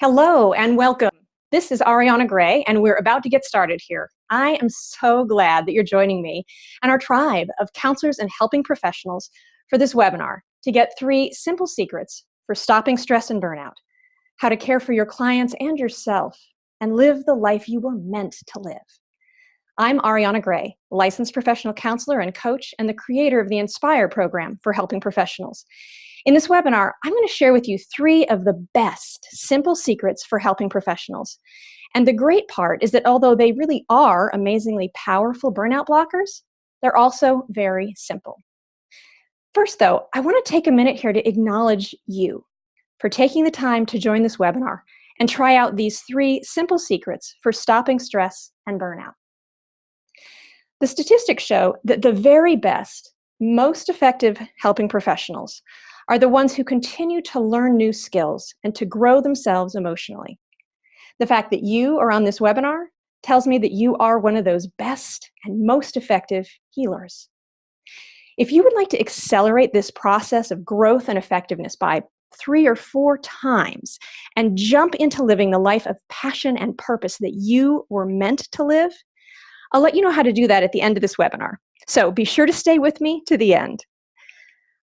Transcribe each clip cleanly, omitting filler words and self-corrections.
Hello and welcome. This is Ariana Gray, and we're about to get started here. I am so glad that you're joining me and our tribe of counselors and helping professionals for this webinar to get 3 simple secrets for stopping stress and burnout, how to care for your clients and yourself, and live the life you were meant to live. I'm Ariana Gray, licensed professional counselor and coach, and the creator of the Inspire program for helping professionals. In this webinar, I'm going to share with you 3 of the best simple secrets for helping professionals. And the great part is that although they really are amazingly powerful burnout blockers, they're also very simple. First, though, I want to take a minute here to acknowledge you for taking the time to join this webinar and try out these 3 simple secrets for stopping stress and burnout. The statistics show that the very best, most effective helping professionals are the ones who continue to learn new skills and to grow themselves emotionally. The fact that you are on this webinar tells me that you are one of those best and most effective healers. If you would like to accelerate this process of growth and effectiveness by 3 or 4 times and jump into living the life of passion and purpose that you were meant to live, I'll let you know how to do that at the end of this webinar. So be sure to stay with me to the end.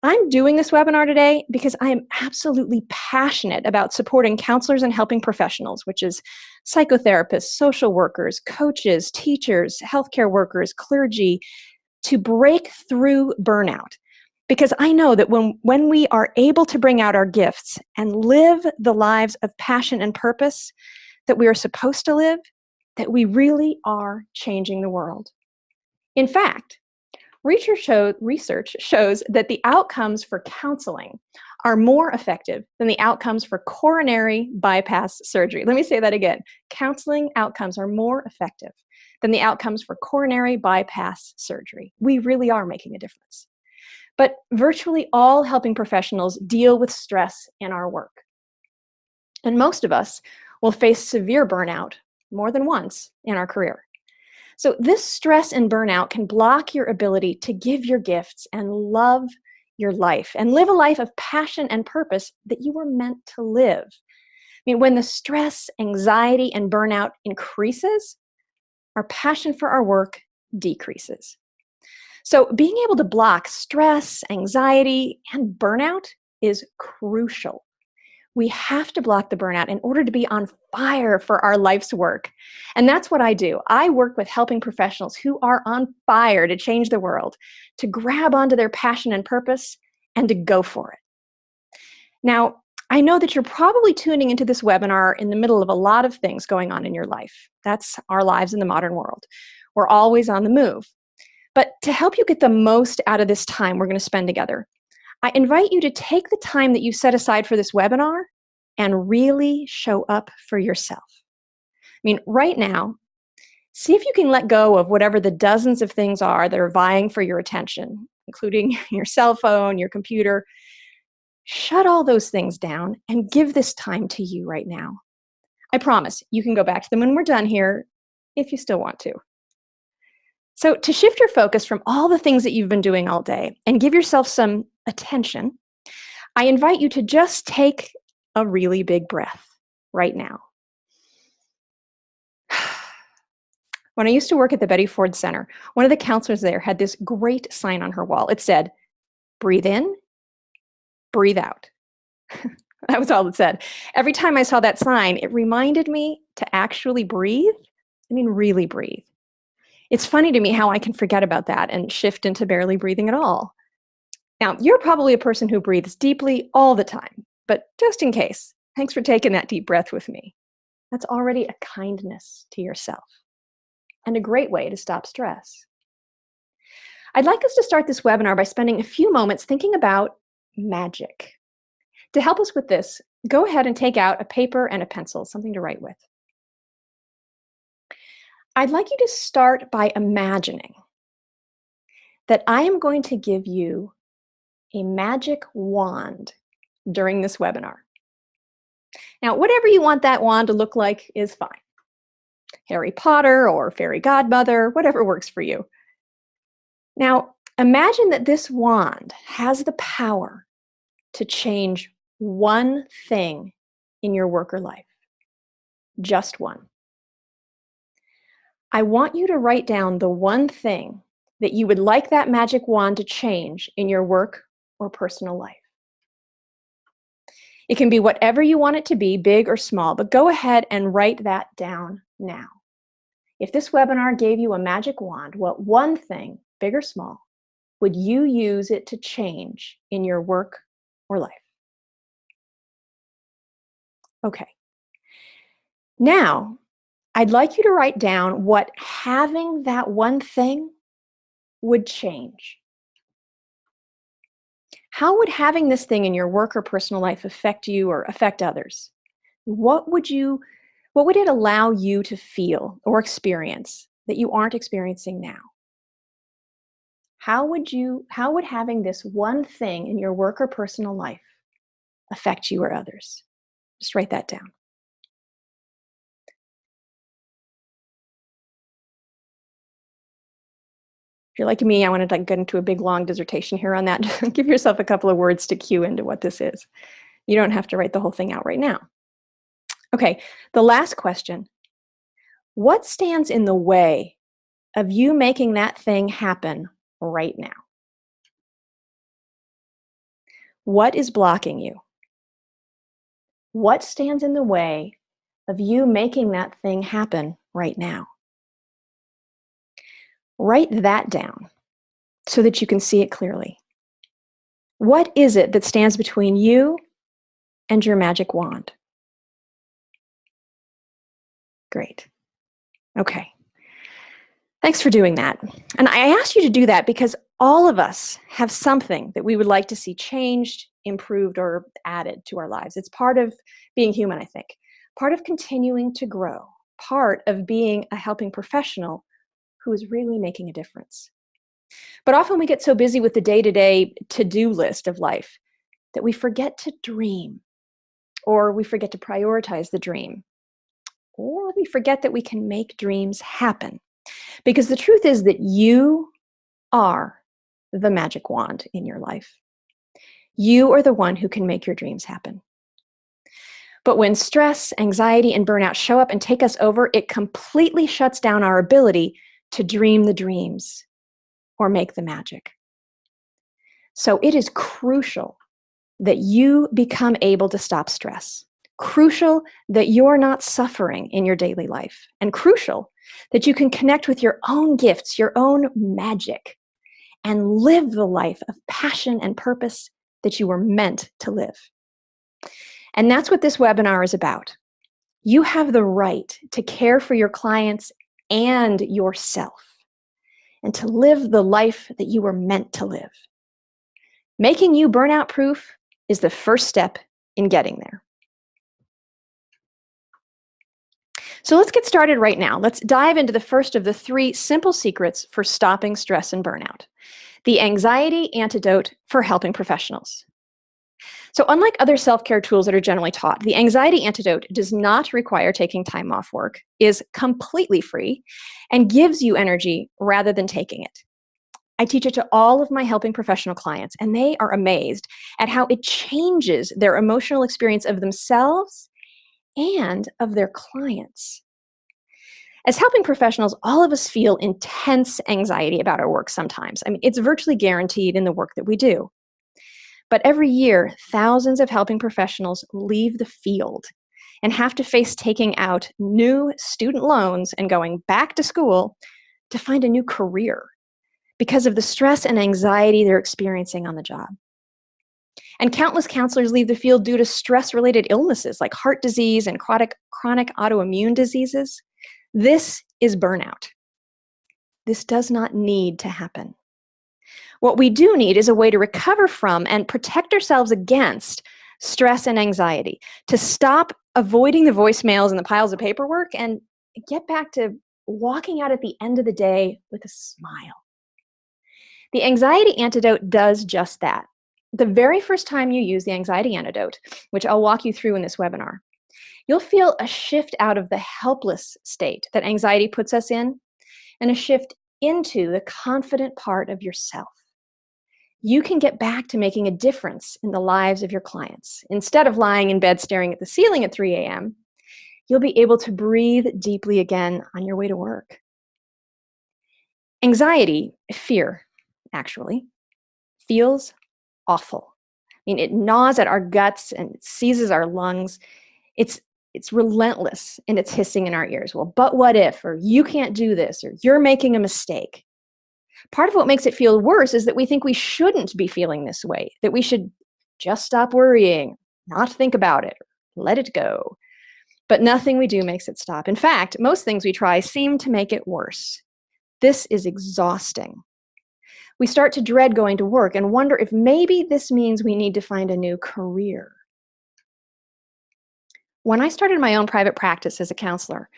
I'm doing this webinar today because I am absolutely passionate about supporting counselors and helping professionals, which is psychotherapists, social workers, coaches, teachers, healthcare workers, clergy, to break through burnout. Because I know that when we are able to bring out our gifts and live the lives of passion and purpose that we are supposed to live, that we really are changing the world. In fact, research shows that the outcomes for counseling are more effective than the outcomes for coronary bypass surgery. Let me say that again. Counseling outcomes are more effective than the outcomes for coronary bypass surgery. We really are making a difference. But virtually all helping professionals deal with stress in our work. And most of us will face severe burnout more than once in our career. So this stress and burnout can block your ability to give your gifts and love your life and live a life of passion and purpose that you were meant to live. I mean, when the stress, anxiety, and burnout increases, our passion for our work decreases. So being able to block stress, anxiety, and burnout is crucial. We have to block the burnout in order to be on fire for our life's work. And that's what I do. I work with helping professionals who are on fire to change the world, to grab onto their passion and purpose, and to go for it. Now, I know that you're probably tuning into this webinar in the middle of a lot of things going on in your life. That's our lives in the modern world. We're always on the move. But to help you get the most out of this time we're going to spend together, I invite you to take the time that you set aside for this webinar and really show up for yourself. I mean, right now, see if you can let go of whatever the dozens of things are that are vying for your attention, including your cell phone, your computer. Shut all those things down and give this time to you right now. I promise you can go back to them when we're done here if you still want to. So to shift your focus from all the things that you've been doing all day and give yourself some attention, I invite you to just take a really big breath right now. When I used to work at the Betty Ford Center, one of the counselors there had this great sign on her wall. It said, "Breathe in, breathe out." That was all it said. Every time I saw that sign, it reminded me to actually breathe. I mean, really breathe. It's funny to me how I can forget about that and shift into barely breathing at all. Now, you're probably a person who breathes deeply all the time, but just in case, thanks for taking that deep breath with me. That's already a kindness to yourself and a great way to stop stress. I'd like us to start this webinar by spending a few moments thinking about magic. To help us with this, go ahead and take out a paper and a pencil, something to write with. I'd like you to start by imagining that I am going to give you a magic wand during this webinar. Now, whatever you want that wand to look like is fine. Harry Potter or fairy godmother, whatever works for you. Now, imagine that this wand has the power to change one thing in your work or life. just one. I want you to write down the one thing that you would like that magic wand to change in your work or personal life. It can be whatever you want it to be, big or small, but go ahead and write that down now. If this webinar gave you a magic wand, what one thing, big or small, would you use it to change in your work or life? Okay. Now, I'd like you to write down what having that one thing would change. How would having this thing in your work or personal life affect you or affect others? What would it allow you to feel or experience that you aren't experiencing now? How would having this one thing in your work or personal life affect you or others? Just write that down. If you're like me, I want to get into a big long dissertation here on that. Give yourself a couple of words to cue into what this is. You don't have to write the whole thing out right now. Okay, the last question. What stands in the way of you making that thing happen right now? What is blocking you? What stands in the way of you making that thing happen right now? Write that down so that you can see it clearly. What is it that stands between you and your magic wand? Great. Okay. Thanks for doing that. And I asked you to do that because all of us have something that we would like to see changed, improved, or added to our lives. It's part of being human, I think. Part of continuing to grow. Part of being a helping professional who is really making a difference. But often we get so busy with the day-to-day to-do list of life that we forget to dream, or we forget to prioritize the dream, or we forget that we can make dreams happen. Because the truth is that you are the magic wand in your life. You are the one who can make your dreams happen. But when stress, anxiety, and burnout show up and take us over, it completely shuts down our ability to dream the dreams or make the magic. So it is crucial that you become able to stop stress. Crucial that you're not suffering in your daily life. And crucial that you can connect with your own gifts, your own magic, and live the life of passion and purpose that you were meant to live. And that's what this webinar is about. You have the right to care for your clients and yourself, and to live the life that you were meant to live. Making you burnout proof is the first step in getting there. So let's get started right now. Let's dive into the first of the 3 simple secrets for stopping stress and burnout. The anxiety antidote for helping professionals. So unlike other self-care tools that are generally taught, the anxiety antidote does not require taking time off work, is completely free, and gives you energy rather than taking it. I teach it to all of my helping professional clients, and they are amazed at how it changes their emotional experience of themselves and of their clients. As helping professionals, all of us feel intense anxiety about our work sometimes. I mean, it's virtually guaranteed in the work that we do. But every year, thousands of helping professionals leave the field and have to face taking out new student loans and going back to school to find a new career because of the stress and anxiety they're experiencing on the job. And countless counselors leave the field due to stress-related illnesses like heart disease and chronic autoimmune diseases. This is burnout. This does not need to happen. What we do need is a way to recover from and protect ourselves against stress and anxiety, to stop avoiding the voicemails and the piles of paperwork and get back to walking out at the end of the day with a smile. The anxiety antidote does just that. The very first time you use the anxiety antidote, which I'll walk you through in this webinar, you'll feel a shift out of the helpless state that anxiety puts us in and a shift into the confident part of yourself. You can get back to making a difference in the lives of your clients. Instead of lying in bed staring at the ceiling at 3 a.m., You'll be able to breathe deeply again on your way to work. Anxiety, fear, actually, feels awful. I mean, it gnaws at our guts and it seizes our lungs. It's it's relentless and it's hissing in our ears. Well, but what if, or you can't do this, or you're making a mistake. Part of what makes it feel worse is that we think we shouldn't be feeling this way, that we should just stop worrying, not think about it, let it go. But nothing we do makes it stop. In fact, most things we try seem to make it worse. This is exhausting. We start to dread going to work and wonder if maybe this means we need to find a new career. When I started my own private practice as a counselor,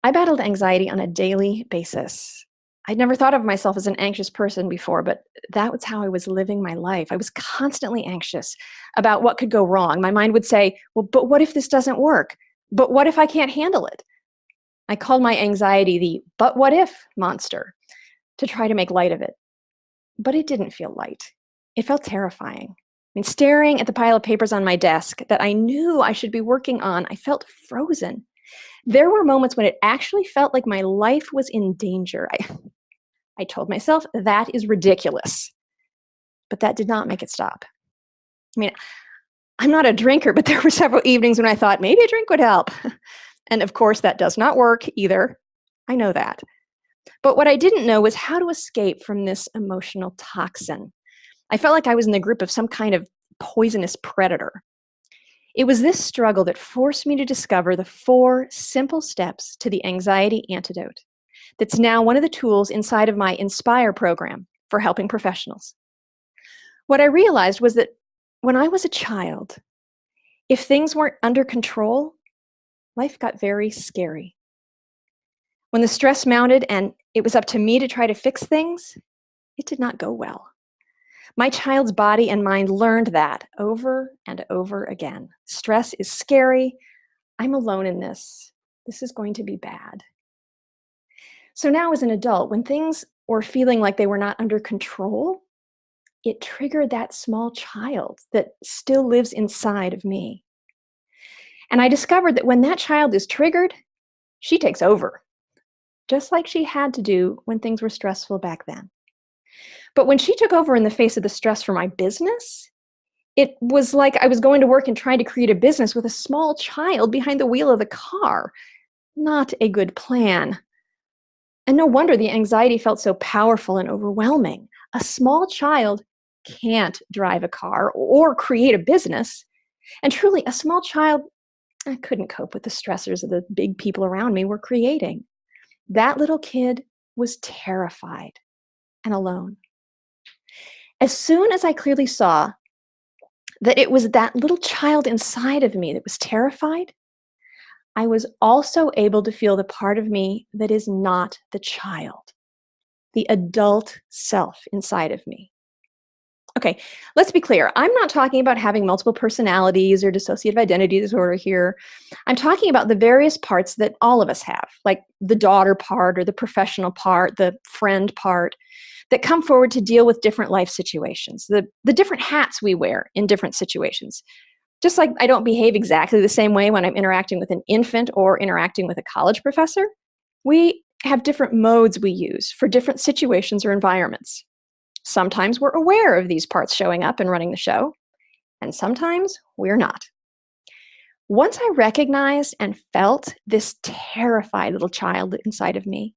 I battled anxiety on a daily basis. I'd never thought of myself as an anxious person before, but that was how I was living my life. I was constantly anxious about what could go wrong. My mind would say, well, but what if this doesn't work? But what if I can't handle it? I called my anxiety the "but what if" monster to try to make light of it. But it didn't feel light. It felt terrifying. I mean, staring at the pile of papers on my desk that I knew I should be working on, I felt frozen. There were moments when it actually felt like my life was in danger. I told myself, that is ridiculous. But that did not make it stop. I mean, I'm not a drinker, but there were several evenings when I thought maybe a drink would help. And of course, that does not work either. I know that. But what I didn't know was how to escape from this emotional toxin. I felt like I was in the grip of some kind of poisonous predator. It was this struggle that forced me to discover the 4 simple steps to the anxiety antidote. That's now one of the tools inside of my Inspire program for helping professionals. What I realized was that when I was a child, if things weren't under control, life got very scary. When the stress mounted and it was up to me to try to fix things, it did not go well. My child's body and mind learned that over and over again. Stress is scary. I'm alone in this. This is going to be bad. So now as an adult, when things were feeling like they were not under control, it triggered that small child that still lives inside of me. And I discovered that when that child is triggered, she takes over, just like she had to do when things were stressful back then. But when she took over in the face of the stress for my business, it was like I was going to work and trying to create a business with a small child behind the wheel of the car. Not a good plan. And no wonder the anxiety felt so powerful and overwhelming. A small child can't drive a car or create a business. And truly, a small child couldn't cope with the stressors that the big people around me were creating. That little kid was terrified and alone. As soon as I clearly saw that it was that little child inside of me that was terrified, I was also able to feel the part of me that is not the child, the adult self inside of me. Okay, let's be clear. I'm not talking about having multiple personalities or dissociative identity disorder here. I'm talking about the various parts that all of us have, like the daughter part or the professional part, the friend part, that come forward to deal with different life situations, the different hats we wear in different situations. Just like I don't behave exactly the same way when I'm interacting with an infant or interacting with a college professor, we have different modes we use for different situations or environments. Sometimes we're aware of these parts showing up and running the show, and sometimes we're not. Once I recognized and felt this terrified little child inside of me,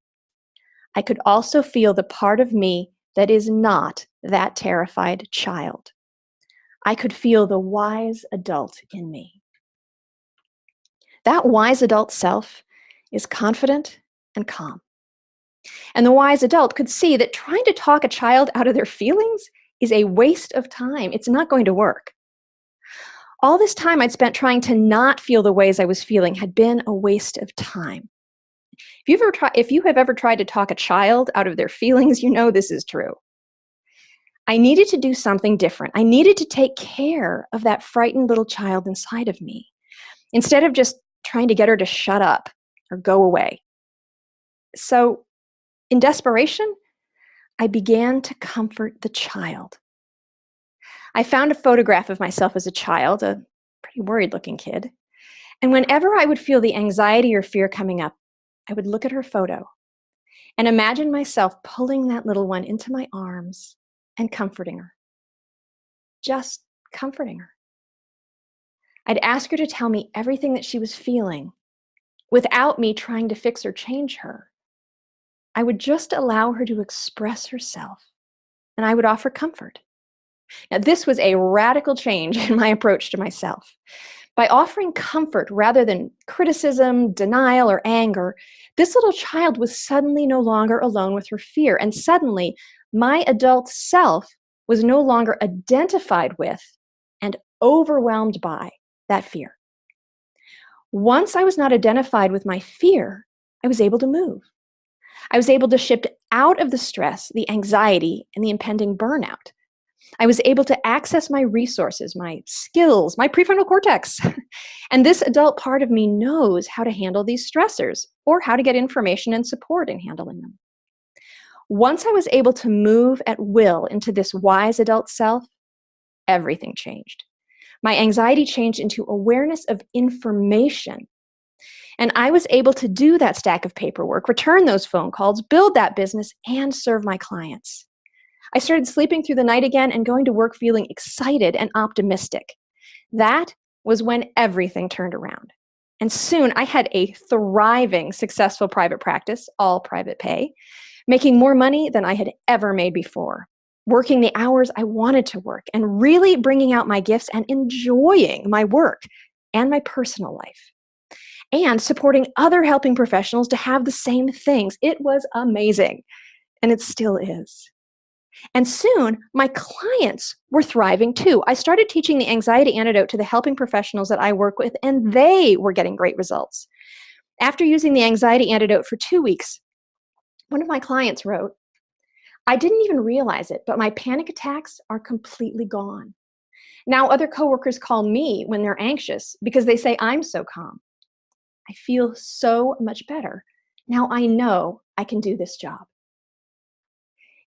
I could also feel the part of me that is not that terrified child. I could feel the wise adult in me. That wise adult self is confident and calm. And the wise adult could see that trying to talk a child out of their feelings is a waste of time. It's not going to work. All this time I'd spent trying to not feel the ways I was feeling had been a waste of time. If you have ever tried to talk a child out of their feelings, you know this is true. I needed to do something different. I needed to take care of that frightened little child inside of me, instead of just trying to get her to shut up or go away. So, in desperation, I began to comfort the child. I found a photograph of myself as a child, a pretty worried-looking kid, And whenever I would feel the anxiety or fear coming up, I would look at her photo and imagine myself pulling that little one into my arms and comforting her. Just comforting her. I'd ask her to tell me everything that she was feeling without me trying to fix or change her. I would just allow her to express herself, and I would offer comfort. Now, this was a radical change in my approach to myself. By offering comfort rather than criticism, denial, or anger, this little child was suddenly no longer alone with her fear, and suddenly my adult self was no longer identified with and overwhelmed by that fear. Once I was not identified with my fear, I was able to move. I was able to shift out of the stress, the anxiety, and the impending burnout. I was able to access my resources, my skills, my prefrontal cortex. And this adult part of me knows how to handle these stressors or how to get information and support in handling them. Once I was able to move at will into this wise adult self, everything changed. My anxiety changed into awareness of information. And I was able to do that stack of paperwork, return those phone calls, build that business, and serve my clients. I started sleeping through the night again and going to work feeling excited and optimistic. That was when everything turned around. And soon I had a thriving, successful private practice, all private pay, making more money than I had ever made before, working the hours I wanted to work, and really bringing out my gifts and enjoying my work and my personal life, and supporting other helping professionals to have the same things. It was amazing, and it still is. And soon, my clients were thriving too. I started teaching the anxiety antidote to the helping professionals that I work with, and they were getting great results. After using the anxiety antidote for 2 weeks, one of my clients wrote, "I didn't even realize it, but my panic attacks are completely gone. Now other coworkers call me when they're anxious because they say I'm so calm. I feel so much better. Now I know I can do this job."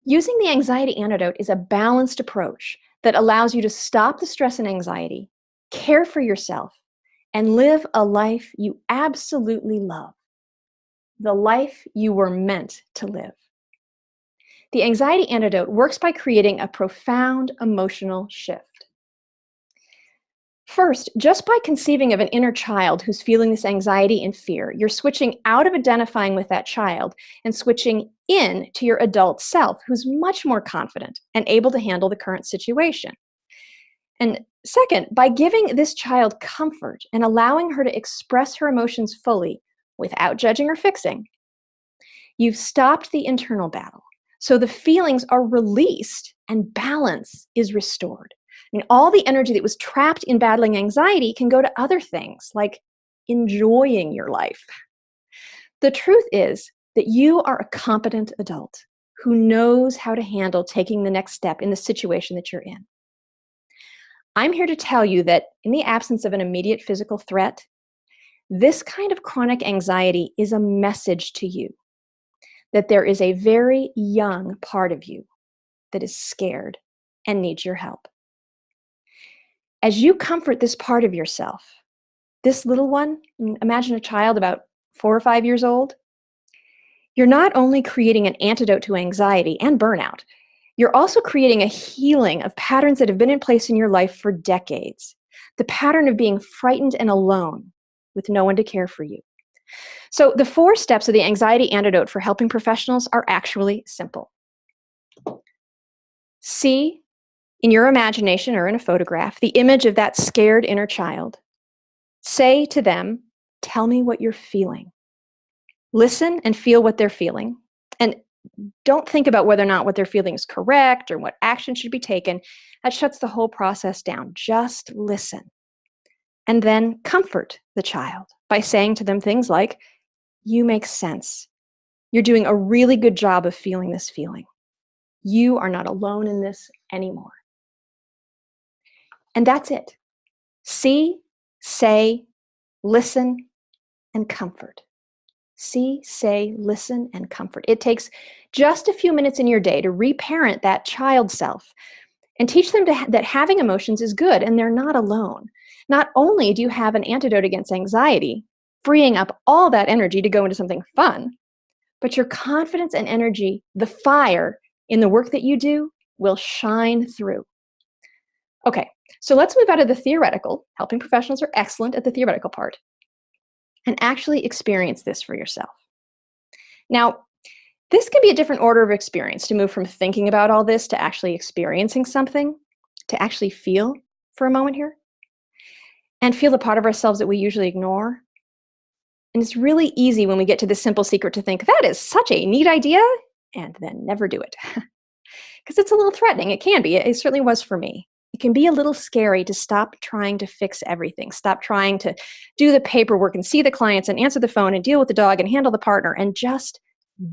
Using the anxiety antidote is a balanced approach that allows you to stop the stress and anxiety, care for yourself, and live a life you absolutely love, the life you were meant to live. The anxiety antidote works by creating a profound emotional shift. First, just by conceiving of an inner child who's feeling this anxiety and fear, you're switching out of identifying with that child and switching in to your adult self, who's much more confident and able to handle the current situation. And second, by giving this child comfort and allowing her to express her emotions fully without judging or fixing, you've stopped the internal battle. So the feelings are released and balance is restored. I mean, all the energy that was trapped in battling anxiety can go to other things like enjoying your life. The truth is that you are a competent adult who knows how to handle taking the next step in the situation that you're in. I'm here to tell you that in the absence of an immediate physical threat, this kind of chronic anxiety is a message to you that there is a very young part of you that is scared and needs your help. As you comfort this part of yourself, this little one, imagine a child about 4 or 5 years old, you're not only creating an antidote to anxiety and burnout, you're also creating a healing of patterns that have been in place in your life for decades. The pattern of being frightened and alone with no one to care for you. So the 4 steps of the anxiety antidote for helping professionals are actually simple. See in your imagination or in a photograph the image of that scared inner child. Say to them, "Tell me what you're feeling." Listen and feel what they're feeling. And don't think about whether or not what they're feeling is correct or what action should be taken. That shuts the whole process down. Just listen. And then comfort the child by saying to them things like, "You make sense. You're doing a really good job of feeling this feeling. You are not alone in this anymore." And that's it. See, say, listen, and comfort. See, say, listen, and comfort. It takes just a few minutes in your day to reparent that child self And teach them that having emotions is good and they're not alone. Not only do you have an antidote against anxiety, freeing up all that energy to go into something fun, but your confidence and energy, the fire in the work that you do, will shine through. Okay, so let's move out of the theoretical. Helping professionals are excellent at the theoretical part, and actually experience this for yourself. Now, this can be a different order of experience to move from thinking about all this to actually experiencing something, to actually feel for a moment here, and feel the part of ourselves that we usually ignore. And it's really easy when we get to this simple secret to think, that is such a neat idea, and then never do it. Because it's a little threatening. It can be. It certainly was for me. It can be a little scary to stop trying to fix everything, stop trying to do the paperwork and see the clients and answer the phone and deal with the dog and handle the partner and just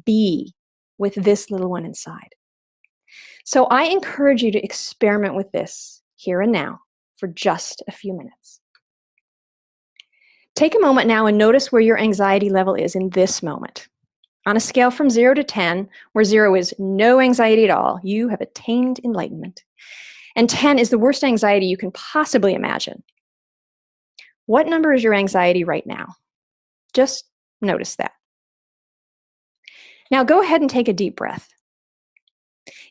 be with this little one inside. So I encourage you to experiment with this here and now for just a few minutes. Take a moment now and notice where your anxiety level is in this moment. On a scale from 0 to 10, where 0 is no anxiety at all, you have attained enlightenment. And 10 is the worst anxiety you can possibly imagine. What number is your anxiety right now? Just notice that. Now go ahead and take a deep breath.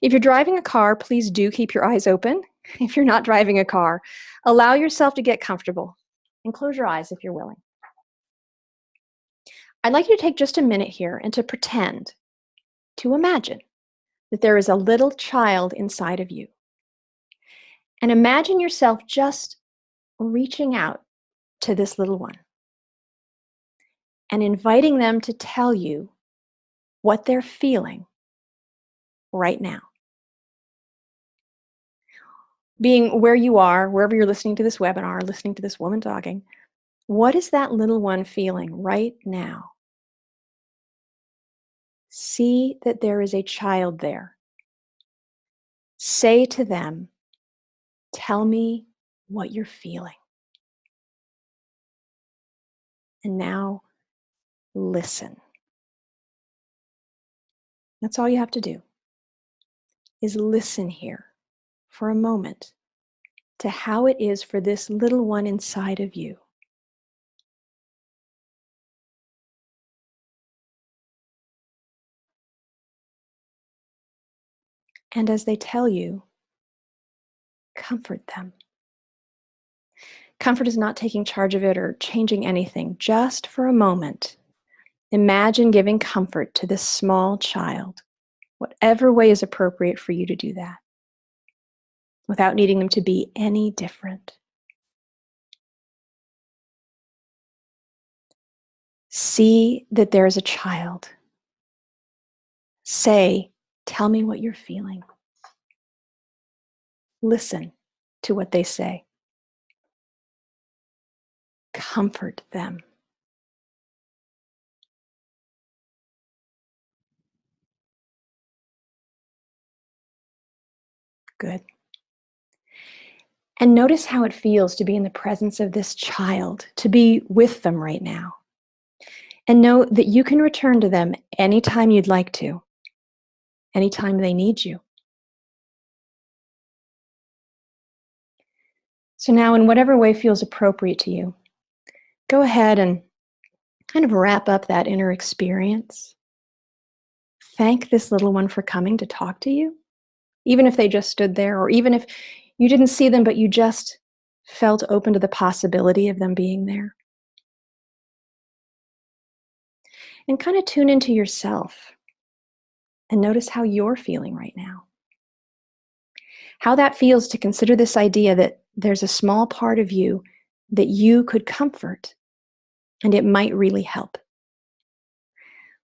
If you're driving a car, please do keep your eyes open. If you're not driving a car, allow yourself to get comfortable and close your eyes if you're willing. I'd like you to take just a minute here and to pretend, to imagine that there is a little child inside of you. And imagine yourself just reaching out to this little one and inviting them to tell you what they're feeling right now. Being where you are, wherever you're listening to this webinar, listening to this woman talking, what is that little one feeling right now? See that there is a child there. Say to them, tell me what you're feeling. And now listen. That's all you have to do, is listen here for a moment to how it is for this little one inside of you. And as they tell you, comfort them. Comfort is not taking charge of it or changing anything. Just for a moment, imagine giving comfort to this small child, whatever way is appropriate for you to do that, without needing them to be any different. See that there is a child. Say, tell me what you're feeling. Listen to what they say. Comfort them. Good. And notice how it feels to be in the presence of this child, to be with them right now. And know that you can return to them anytime you'd like to, anytime they need you. So now, in whatever way feels appropriate to you, go ahead and kind of wrap up that inner experience. Thank this little one for coming to talk to you, even if they just stood there, or even if you didn't see them, but you just felt open to the possibility of them being there. And kind of tune into yourself and notice how you're feeling right now. How that feels to consider this idea that there's a small part of you that you could comfort, and it might really help.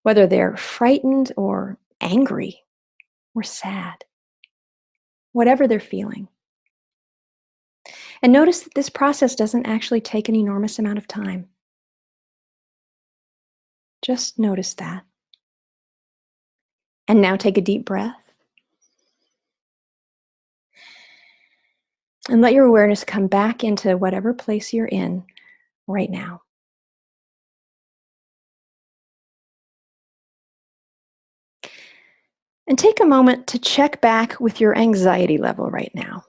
Whether they're frightened or angry or sad, whatever they're feeling. And notice that this process doesn't actually take an enormous amount of time. Just notice that. And now take a deep breath. And let your awareness come back into whatever place you're in right now. And take a moment to check back with your anxiety level right now.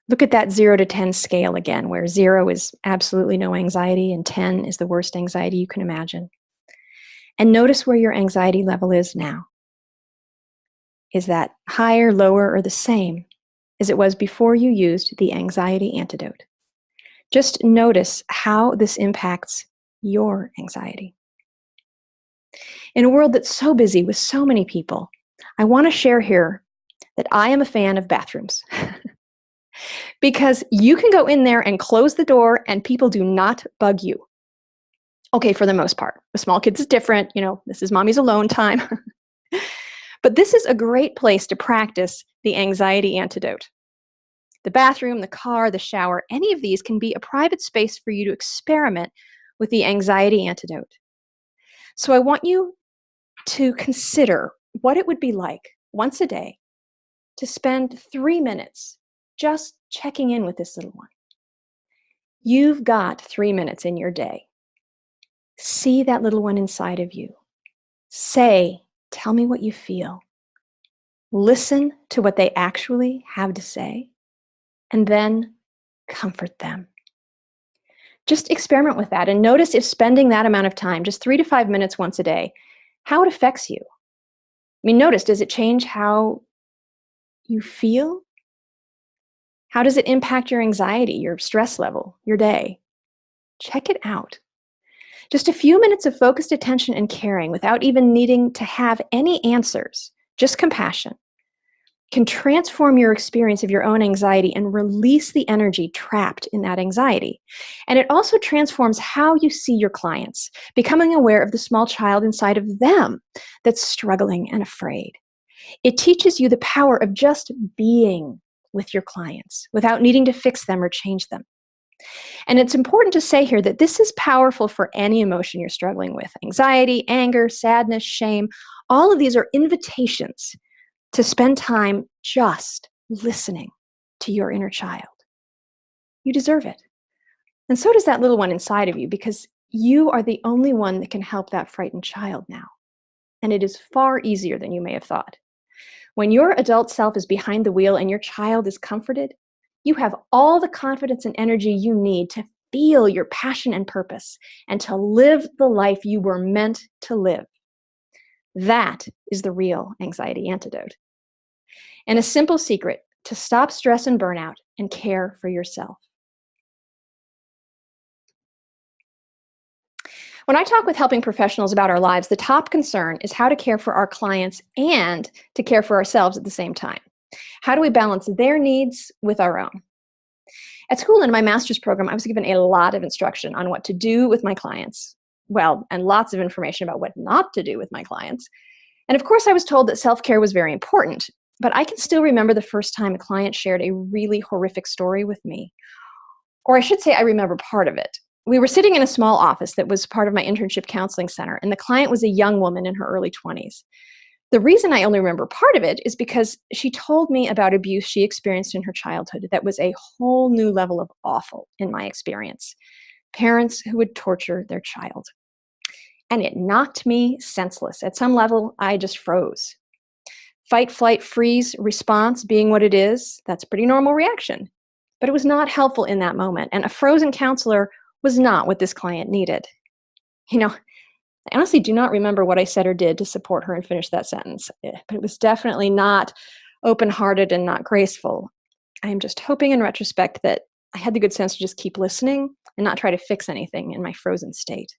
Look at that 0 to 10 scale again, where 0 is absolutely no anxiety and 10 is the worst anxiety you can imagine. And notice where your anxiety level is now. Is that higher, lower, or the same as it was before you used the anxiety antidote? Just notice how this impacts your anxiety. In a world that's so busy with so many people, I want to share here that I am a fan of bathrooms. Because you can go in there and close the door and people do not bug you. Okay, for the most part. With small kids, it's different. This is mommy's alone time. But this is a great place to practice the anxiety antidote. The bathroom, the car, the shower, any of these can be a private space for you to experiment with the anxiety antidote. So I want you to consider what it would be like once a day to spend 3 minutes just checking in with this little one. You've got 3 minutes in your day. See that little one inside of you. Tell me what you feel. Listen to what they actually have to say, and then comfort them. Just experiment with that and notice if spending that amount of time, just 3 to 5 minutes once a day, how it affects you. Notice, does it change how you feel? How does it impact your anxiety, your stress level, your day? Check it out. Just a few minutes of focused attention and caring without even needing to have any answers, just compassion, can transform your experience of your own anxiety and release the energy trapped in that anxiety. And it also transforms how you see your clients, becoming aware of the small child inside of them that's struggling and afraid. It teaches you the power of just being with your clients without needing to fix them or change them. And it's important to say here that this is powerful for any emotion you're struggling with. Anxiety, anger, sadness, shame, all of these are invitations to spend time just listening to your inner child. You deserve it. And so does that little one inside of you, because you are the only one that can help that frightened child now. And it is far easier than you may have thought. When your adult self is behind the wheel and your child is comforted, you have all the confidence and energy you need to feel your passion and purpose and to live the life you were meant to live. That is the real anxiety antidote. And a simple secret to stop stress and burnout and care for yourself. When I talk with helping professionals about our lives, the top concern is how to care for our clients and to care for ourselves at the same time. How do we balance their needs with our own? At school in my master's program, I was given a lot of instruction on what to do with my clients. And lots of information about what not to do with my clients. And of course, I was told that self-care was very important, but I can still remember the first time a client shared a really horrific story with me. Or I should say I remember part of it. We were sitting in a small office that was part of my internship counseling center, and the client was a young woman in her early 20s. The reason I only remember part of it is because she told me about abuse she experienced in her childhood that was a whole new level of awful in my experience. Parents who would torture their child. And it knocked me senseless. At some level, I just froze. Fight, flight, freeze response being what it is, that's a pretty normal reaction. But it was not helpful in that moment, and a frozen counselor was not what this client needed. I honestly do not remember what I said or did to support her and finish that sentence, but it was definitely not open-hearted and not graceful. I am just hoping in retrospect that I had the good sense to just keep listening and not try to fix anything in my frozen state.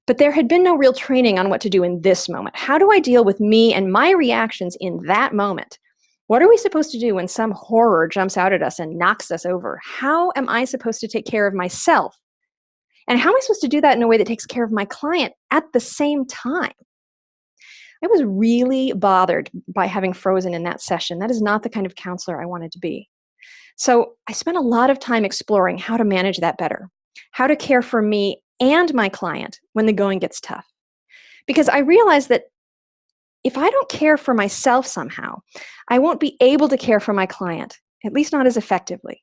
But there had been no real training on what to do in this moment. How do I deal with me and my reactions in that moment? What are we supposed to do when some horror jumps out at us and knocks us over? How am I supposed to take care of myself? And how am I supposed to do that in a way that takes care of my client at the same time? I was really bothered by having frozen in that session. That is not the kind of counselor I wanted to be. So I spent a lot of time exploring how to manage that better, how to care for me and my client when the going gets tough. Because I realized that if I don't care for myself somehow, I won't be able to care for my client, at least not as effectively.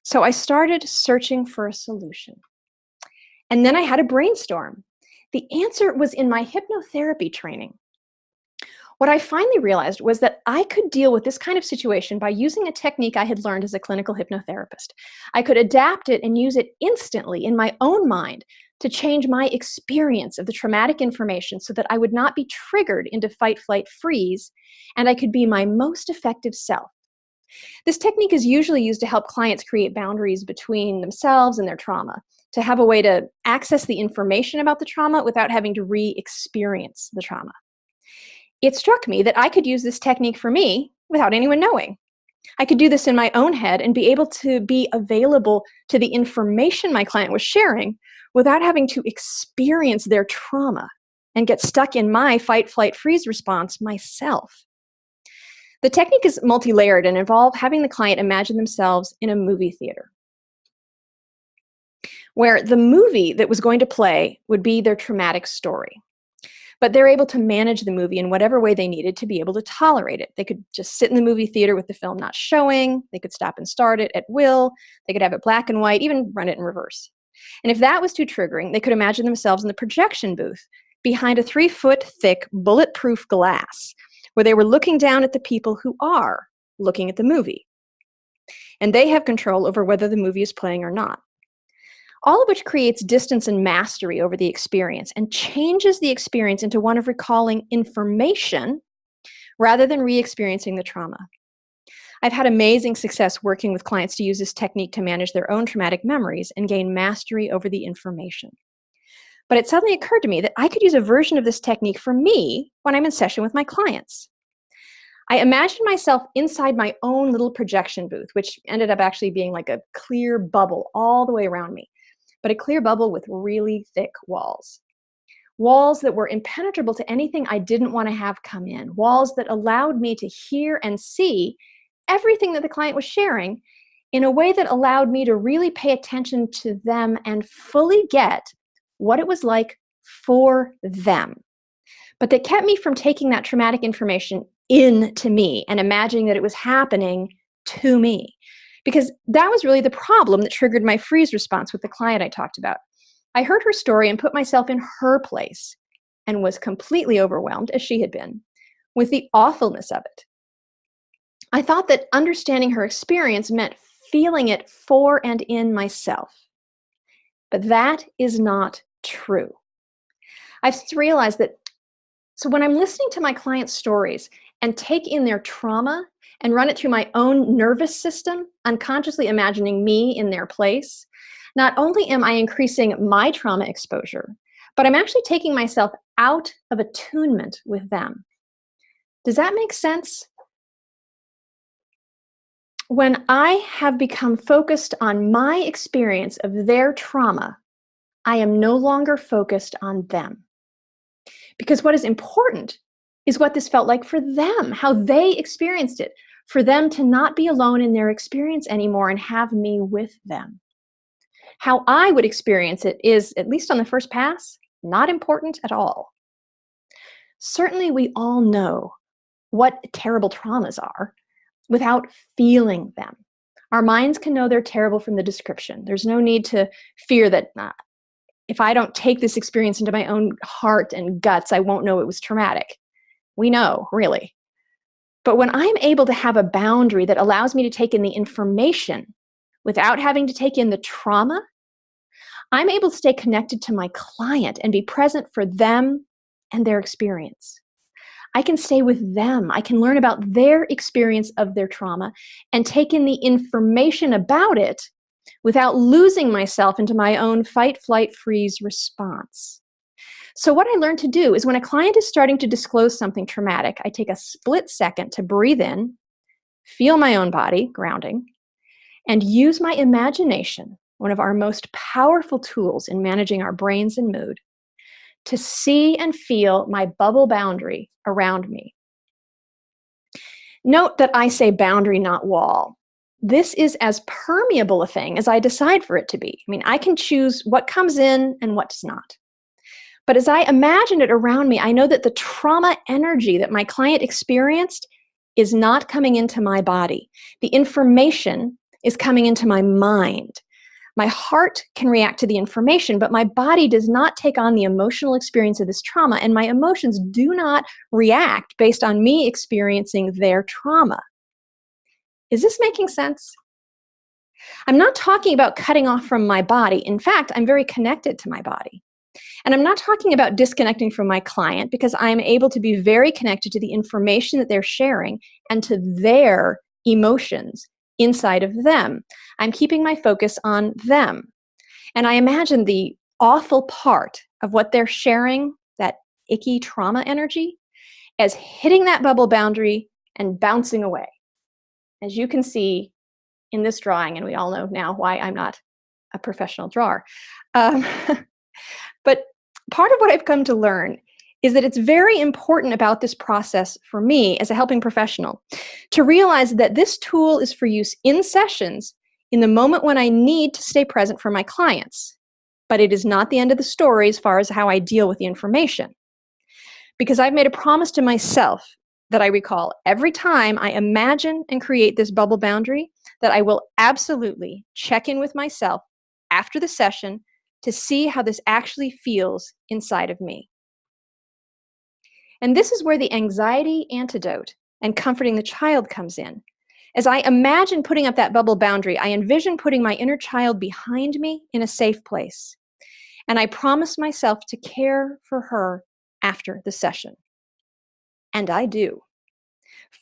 So I started searching for a solution. And then I had a brainstorm. The answer was in my hypnotherapy training. What I finally realized was that I could deal with this kind of situation by using a technique I had learned as a clinical hypnotherapist. I could adapt it and use it instantly in my own mind to change my experience of the traumatic information so that I would not be triggered into fight, flight, freeze, and I could be my most effective self. This technique is usually used to help clients create boundaries between themselves and their trauma, to have a way to access the information about the trauma without having to re-experience the trauma. It struck me that I could use this technique for me without anyone knowing. I could do this in my own head and be able to be available to the information my client was sharing without having to experience their trauma and get stuck in my fight, flight, freeze response myself. The technique is multi-layered and involves having the client imagine themselves in a movie theater, where the movie that was going to play would be their traumatic story. But they're able to manage the movie in whatever way they needed to be able to tolerate it. They could just sit in the movie theater with the film not showing. They could stop and start it at will. They could have it black and white, even run it in reverse. And if that was too triggering, they could imagine themselves in the projection booth behind a 3-foot thick bulletproof glass, where they were looking down at the people who are looking at the movie. And they have control over whether the movie is playing or not. All of which creates distance and mastery over the experience and changes the experience into one of recalling information rather than re-experiencing the trauma. I've had amazing success working with clients to use this technique to manage their own traumatic memories and gain mastery over the information. But it suddenly occurred to me that I could use a version of this technique for me when I'm in session with my clients. I imagined myself inside my own little projection booth, which ended up actually being like a clear bubble all the way around me, but a clear bubble with really thick walls. Walls that were impenetrable to anything I didn't want to have come in. Walls that allowed me to hear and see everything that the client was sharing in a way that allowed me to really pay attention to them and fully get what it was like for them. But they kept me from taking that traumatic information into me and imagining that it was happening to me. Because that was really the problem that triggered my freeze response with the client I talked about. I heard her story and put myself in her place and was completely overwhelmed, as she had been, with the awfulness of it. I thought that understanding her experience meant feeling it for and in myself. But that is not true. I've realized that, so when I'm listening to my clients' stories and take in their trauma and run it through my own nervous system, unconsciously imagining me in their place, not only am I increasing my trauma exposure, but I'm actually taking myself out of attunement with them. Does that make sense? When I have become focused on my experience of their trauma, I am no longer focused on them. Because what is important is what this felt like for them, how they experienced it, for them to not be alone in their experience anymore and have me with them. How I would experience it is, at least on the first pass, not important at all. Certainly we all know what terrible traumas are without feeling them. Our minds can know they're terrible from the description. There's no need to fear that if I don't take this experience into my own heart and guts, I won't know it was traumatic. We know, really. But when I'm able to have a boundary that allows me to take in the information without having to take in the trauma, I'm able to stay connected to my client and be present for them and their experience. I can stay with them. I can learn about their experience of their trauma and take in the information about it without losing myself into my own fight, flight, freeze response. So what I learned to do is when a client is starting to disclose something traumatic, I take a split second to breathe in, feel my own body, grounding, and use my imagination, one of our most powerful tools in managing our brains and mood, to see and feel my bubble boundary around me. Note that I say boundary, not wall. This is as permeable a thing as I decide for it to be. I mean, I can choose what comes in and what does not. But as I imagine it around me, I know that the trauma energy that my client experienced is not coming into my body. The information is coming into my mind. My heart can react to the information, but my body does not take on the emotional experience of this trauma, and my emotions do not react based on me experiencing their trauma. Is this making sense? I'm not talking about cutting off from my body. In fact, I'm very connected to my body. And I'm not talking about disconnecting from my client, because I'm able to be very connected to the information that they're sharing and to their emotions inside of them. I'm keeping my focus on them. And I imagine the awful part of what they're sharing, that icky trauma energy, as hitting that bubble boundary and bouncing away. As you can see in this drawing, and we all know now why I'm not a professional drawer. But part of what I've come to learn is that it's very important about this process for me as a helping professional to realize that this tool is for use in sessions in the moment when I need to stay present for my clients. But it is not the end of the story as far as how I deal with the information. Because I've made a promise to myself that I recall every time I imagine and create this bubble boundary, that I will absolutely check in with myself after the session to see how this actually feels inside of me. And this is where the anxiety antidote and comforting the child comes in. As I imagine putting up that bubble boundary, I envision putting my inner child behind me in a safe place. And I promise myself to care for her after the session. And I do.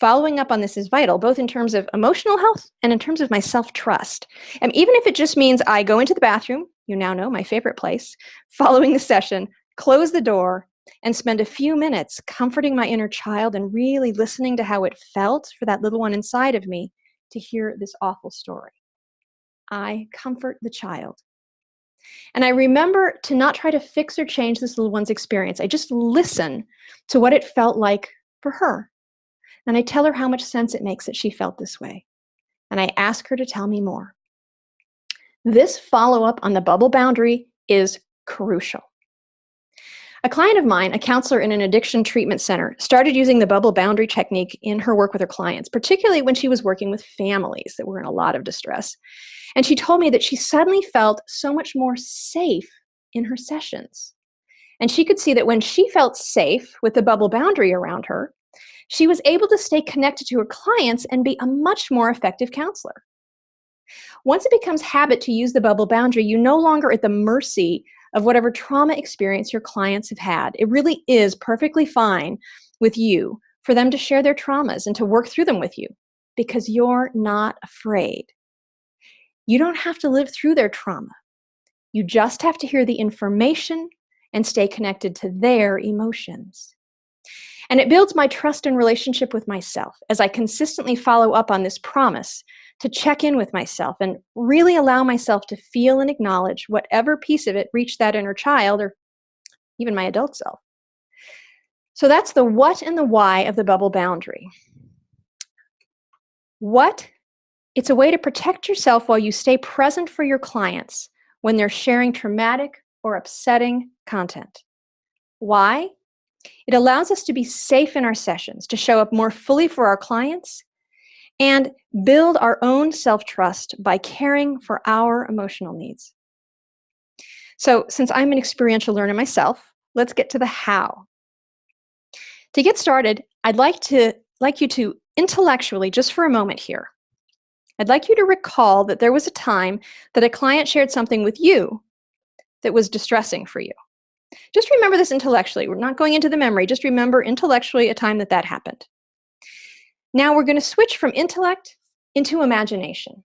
Following up on this is vital, both in terms of emotional health and in terms of my self-trust. And even if it just means I go into the bathroom, you now know my favorite place, following the session, close the door, and spend a few minutes comforting my inner child and really listening to how it felt for that little one inside of me to hear this awful story. I comfort the child. And I remember to not try to fix or change this little one's experience. I just listen to what it felt like for her. And I tell her how much sense it makes that she felt this way. And I ask her to tell me more. This follow-up on the bubble boundary is crucial. A client of mine, a counselor in an addiction treatment center, started using the bubble boundary technique in her work with her clients, particularly when she was working with families that were in a lot of distress. And she told me that she suddenly felt so much more safe in her sessions. And she could see that when she felt safe with the bubble boundary around her, she was able to stay connected to her clients and be a much more effective counselor. Once it becomes habit to use the bubble boundary, you're no longer at the mercy of whatever trauma experience your clients have had. It really is perfectly fine with you for them to share their traumas and to work through them with you, because you're not afraid. You don't have to live through their trauma. You just have to hear the information and stay connected to their emotions. And it builds my trust and relationship with myself as I consistently follow up on this promise to check in with myself and really allow myself to feel and acknowledge whatever piece of it reached that inner child or even my adult self. So that's the what and the why of the bubble boundary. What? It's a way to protect yourself while you stay present for your clients when they're sharing traumatic or upsetting content. Why? It allows us to be safe in our sessions, to show up more fully for our clients, and build our own self-trust by caring for our emotional needs. So, since I'm an experiential learner myself, let's get to the how. To get started, I'd like you to intellectually, just for a moment here, I'd like you to recall that there was a time that a client shared something with you that was distressing for you. Just remember this intellectually. We're not going into the memory. Just remember intellectually a time that happened. Now we're going to switch from intellect into imagination.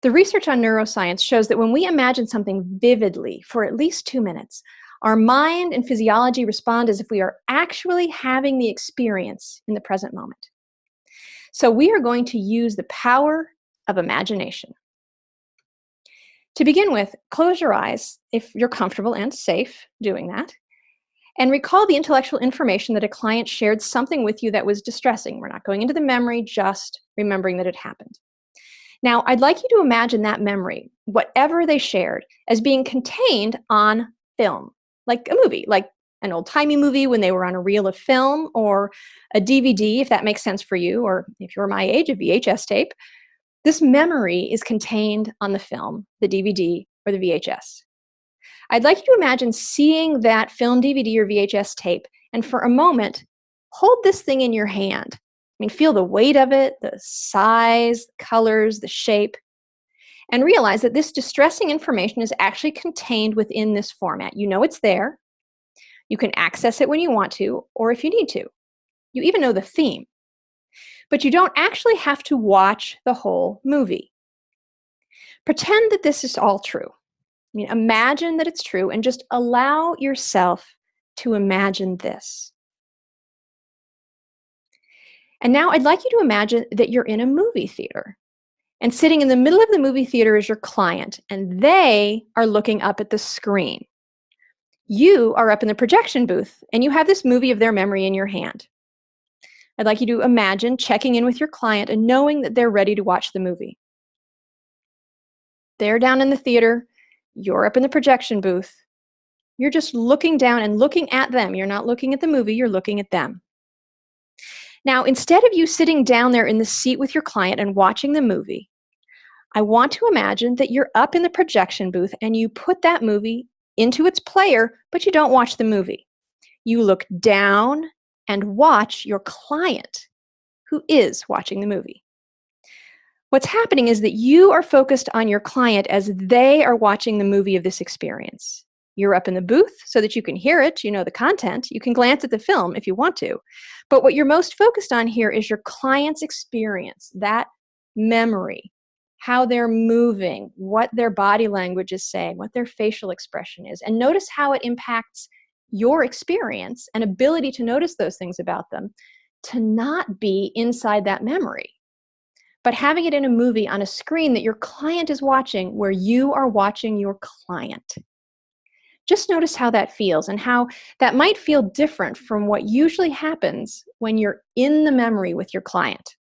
The research on neuroscience shows that when we imagine something vividly for at least 2 minutes, our mind and physiology respond as if we are actually having the experience in the present moment. So we are going to use the power of imagination. To begin with, close your eyes if you're comfortable and safe doing that, and recall the intellectual information that a client shared something with you that was distressing. We're not going into the memory, just remembering that it happened. Now, I'd like you to imagine that memory, whatever they shared, as being contained on film, like a movie, like an old-timey movie when they were on a reel of film, or a DVD, if that makes sense for you, or if you're my age, a VHS tape. This memory is contained on the film, the DVD, or the VHS. I'd like you to imagine seeing that film, DVD, or VHS tape, and for a moment, hold this thing in your hand. I mean, feel the weight of it, the size, the colors, the shape, and realize that this distressing information is actually contained within this format. You know it's there. You can access it when you want to, or if you need to. You even know the theme. But you don't actually have to watch the whole movie. Pretend that this is all true. I mean, imagine that it's true and just allow yourself to imagine this. And now I'd like you to imagine that you're in a movie theater. And sitting in the middle of the movie theater is your client, and they are looking up at the screen. You are up in the projection booth, and you have this movie of their memory in your hand. I'd like you to imagine checking in with your client and knowing that they're ready to watch the movie. They're down in the theater, you're up in the projection booth. You're just looking down and looking at them. You're not looking at the movie, you're looking at them. Now, instead of you sitting down there in the seat with your client and watching the movie, I want to imagine that you're up in the projection booth and you put that movie into its player, but you don't watch the movie. You look down and watch your client, who is watching the movie. What's happening is that you are focused on your client as they are watching the movie of this experience. You're up in the booth so that you can hear it, you know the content, you can glance at the film if you want to. But what you're most focused on here is your client's experience, that memory, how they're moving, what their body language is saying, what their facial expression is. And notice how it impacts your experience and ability to notice those things about them, to not be inside that memory, but having it in a movie on a screen that your client is watching, where you are watching your client. Just notice how that feels and how that might feel different from what usually happens when you're in the memory with your client,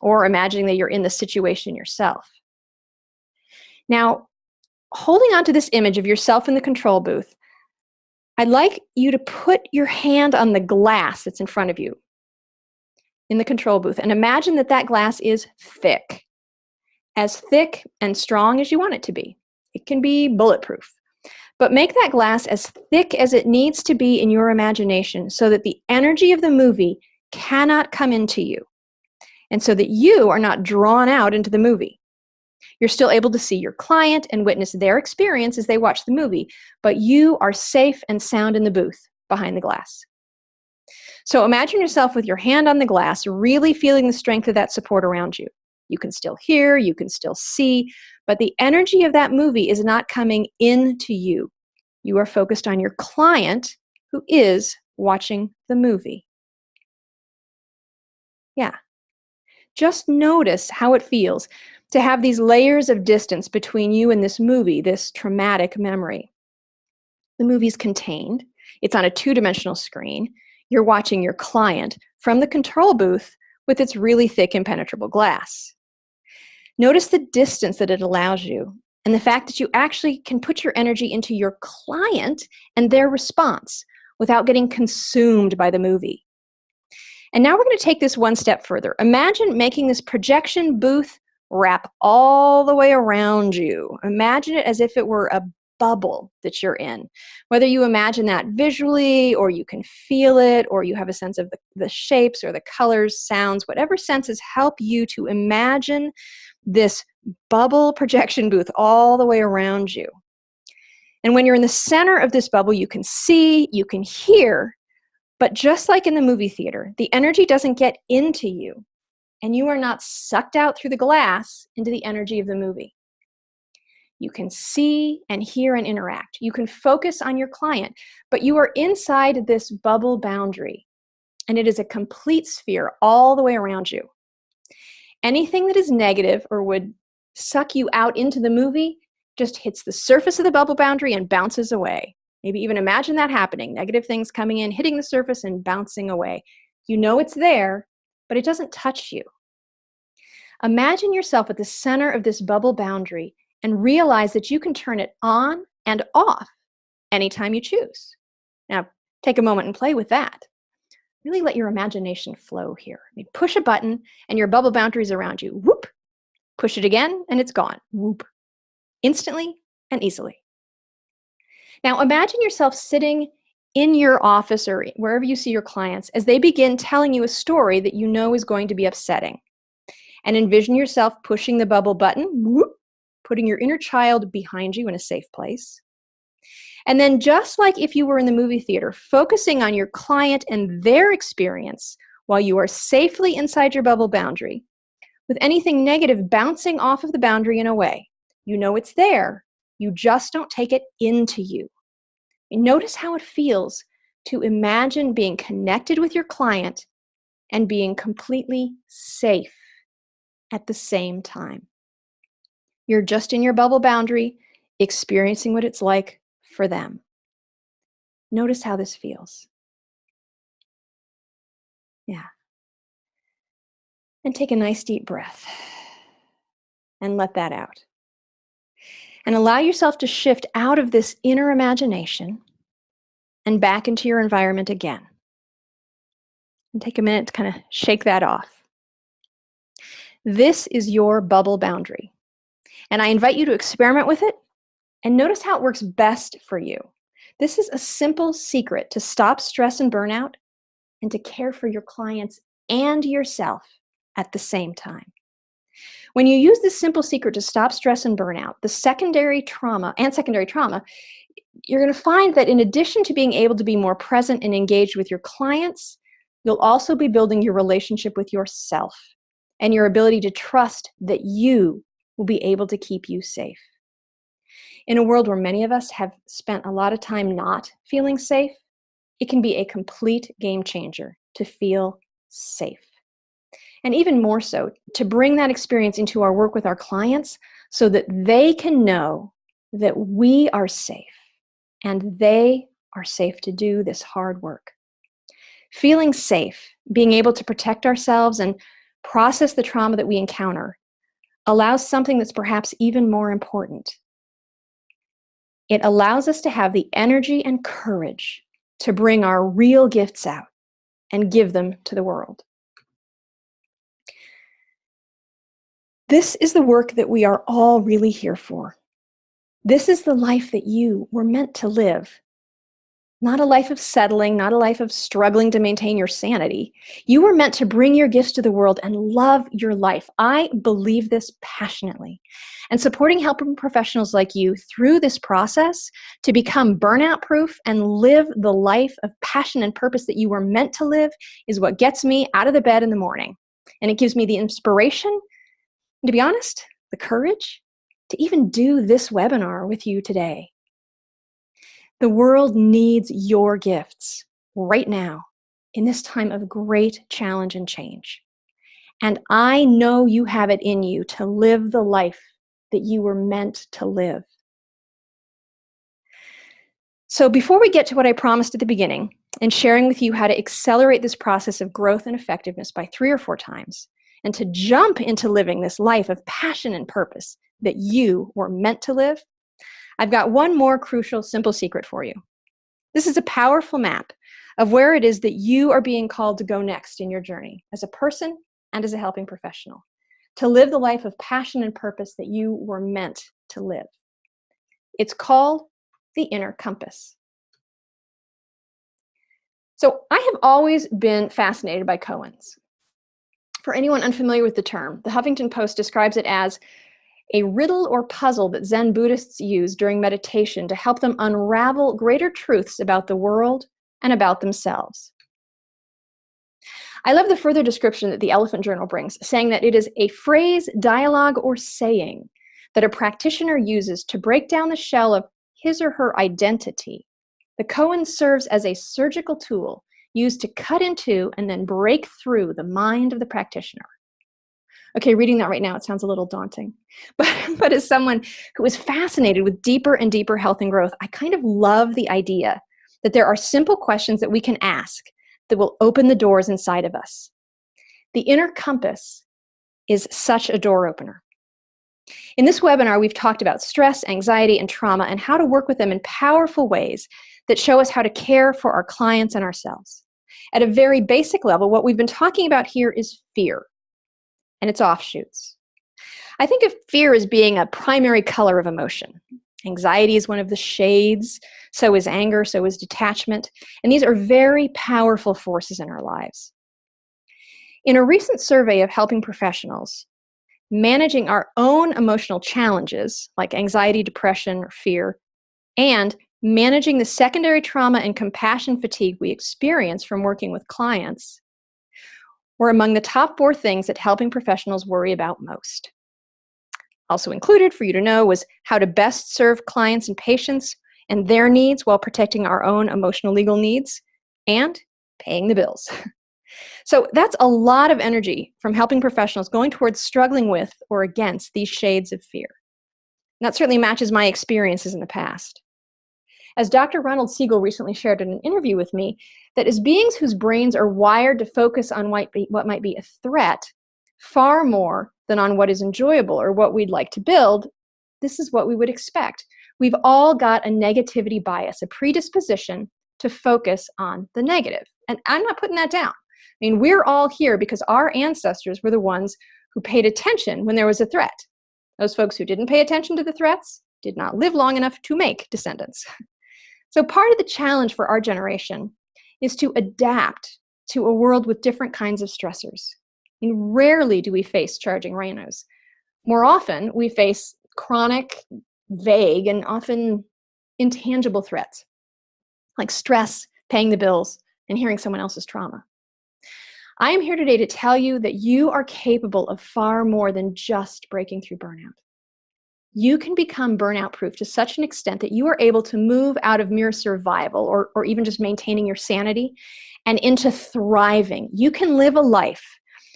or imagining that you're in the situation yourself. Now, holding on to this image of yourself in the control booth, I'd like you to put your hand on the glass that's in front of you in the control booth and imagine that that glass is thick and strong as you want it to be. It can be bulletproof. But make that glass as thick as it needs to be in your imagination so that the energy of the movie cannot come into you, and so that you are not drawn out into the movie. You're still able to see your client and witness their experience as they watch the movie, but you are safe and sound in the booth behind the glass. So imagine yourself with your hand on the glass, really feeling the strength of that support around you. You can still hear, you can still see, but the energy of that movie is not coming into you. You are focused on your client, who is watching the movie. Yeah. Just notice how it feels to have these layers of distance between you and this movie, this traumatic memory. The movie's contained. It's on a two-dimensional screen. You're watching your client from the control booth with its really thick, impenetrable glass. Notice the distance that it allows you, and the fact that you actually can put your energy into your client and their response without getting consumed by the movie. And now we're going to take this one step further. Imagine making this projection booth wrap all the way around you. Imagine it as if it were a bubble that you're in. Whether you imagine that visually, or you can feel it, or you have a sense of the shapes or the colors, sounds, whatever senses help you to imagine this bubble projection booth all the way around you. And when you're in the center of this bubble, you can see, you can hear, but just like in the movie theater, the energy doesn't get into you, and you are not sucked out through the glass into the energy of the movie. You can see and hear and interact. You can focus on your client, but you are inside this bubble boundary, and it is a complete sphere all the way around you. Anything that is negative or would suck you out into the movie just hits the surface of the bubble boundary and bounces away. Maybe even imagine that happening, negative things coming in, hitting the surface and bouncing away. You know it's there, but it doesn't touch you. Imagine yourself at the center of this bubble boundary and realize that you can turn it on and off anytime you choose. Now, take a moment and play with that. Really let your imagination flow here. I mean, push a button and your bubble boundaries around you, whoop, Push it again, and it's gone. Whoop. Instantly and easily. Now imagine yourself sitting in your office or wherever you see your clients as they begin telling you a story that you know is going to be upsetting. And envision yourself pushing the bubble button, whoop, putting your inner child behind you in a safe place. And then just like if you were in the movie theater, focusing on your client and their experience while you are safely inside your bubble boundary, with anything negative bouncing off of the boundary and away. You know it's there, you just don't take it into you. And notice how it feels to imagine being connected with your client and being completely safe at the same time. You're just in your bubble boundary, experiencing what it's like for them. Notice how this feels. Yeah. And take a nice deep breath and let that out. And allow yourself to shift out of this inner imagination and back into your environment again. And take a minute to kind of shake that off. This is your bubble boundary. And I invite you to experiment with it and notice how it works best for you. This is a simple secret to stop stress and burnout and to care for your clients and yourself at the same time. When you use this simple secret to stop stress and burnout, the secondary trauma, you're going to find that in addition to being able to be more present and engaged with your clients, you'll also be building your relationship with yourself and your ability to trust that you will be able to keep you safe. In a world where many of us have spent a lot of time not feeling safe, it can be a complete game changer to feel safe. And even more so, to bring that experience into our work with our clients so that they can know that we are safe and they are safe to do this hard work. Feeling safe, being able to protect ourselves and process the trauma that we encounter, allows something that's perhaps even more important. It allows us to have the energy and courage to bring our real gifts out and give them to the world. This is the work that we are all really here for. This is the life that you were meant to live. Not a life of settling, not a life of struggling to maintain your sanity. You were meant to bring your gifts to the world and love your life. I believe this passionately. And supporting helping professionals like you through this process to become burnout proof and live the life of passion and purpose that you were meant to live is what gets me out of the bed in the morning. And it gives me the inspiration, and to be honest, the courage to even do this webinar with you today. The world needs your gifts right now in this time of great challenge and change. And I know you have it in you to live the life that you were meant to live. So before we get to what I promised at the beginning and sharing with you how to accelerate this process of growth and effectiveness by 3 or 4 times, and to jump into living this life of passion and purpose that you were meant to live, I've got one more crucial, simple secret for you. This is a powerful map of where it is that you are being called to go next in your journey as a person and as a helping professional, to live the life of passion and purpose that you were meant to live. It's called the inner compass. So I have always been fascinated by koans. For anyone unfamiliar with the term, the Huffington Post describes it as a riddle or puzzle that Zen Buddhists use during meditation to help them unravel greater truths about the world and about themselves. I love the further description that the Elephant Journal brings, saying that it is a phrase, dialogue, or saying that a practitioner uses to break down the shell of his or her identity. The koan serves as a surgical tool used to cut into and then break through the mind of the practitioner. Okay, reading that right now, it sounds a little daunting. But as someone who is fascinated with deeper and deeper health and growth, I kind of love the idea that there are simple questions that we can ask that will open the doors inside of us. The inner compass is such a door opener. In this webinar, we've talked about stress, anxiety, and trauma and how to work with them in powerful ways that show us how to care for our clients and ourselves. At a very basic level, what we've been talking about here is fear and its offshoots. I think of fear as being a primary color of emotion. Anxiety is one of the shades, so is anger, so is detachment, and these are very powerful forces in our lives. In a recent survey of helping professionals, managing our own emotional challenges like anxiety, depression, or fear, and managing the secondary trauma and compassion fatigue we experience from working with clients were among the top 4 things that helping professionals worry about most. Also included for you to know was how to best serve clients and patients and their needs while protecting our own emotional legal needs and paying the bills. So that's a lot of energy from helping professionals going towards struggling with or against these shades of fear. And that certainly matches my experiences in the past. As Dr. Ronald Siegel recently shared in an interview with me, that as beings whose brains are wired to focus on what might be a threat far more than on what is enjoyable or what we'd like to build, this is what we would expect. We've all got a negativity bias, a predisposition to focus on the negative. And I'm not putting that down. I mean, we're all here because our ancestors were the ones who paid attention when there was a threat. Those folks who didn't pay attention to the threats did not live long enough to make descendants. So part of the challenge for our generation is to adapt to a world with different kinds of stressors. I mean, rarely do we face charging rhinos. More often, we face chronic, vague, and often intangible threats, like stress, paying the bills, and hearing someone else's trauma. I am here today to tell you that you are capable of far more than just breaking through burnout. You can become burnout proof to such an extent that you are able to move out of mere survival or even just maintaining your sanity and into thriving. You can live a life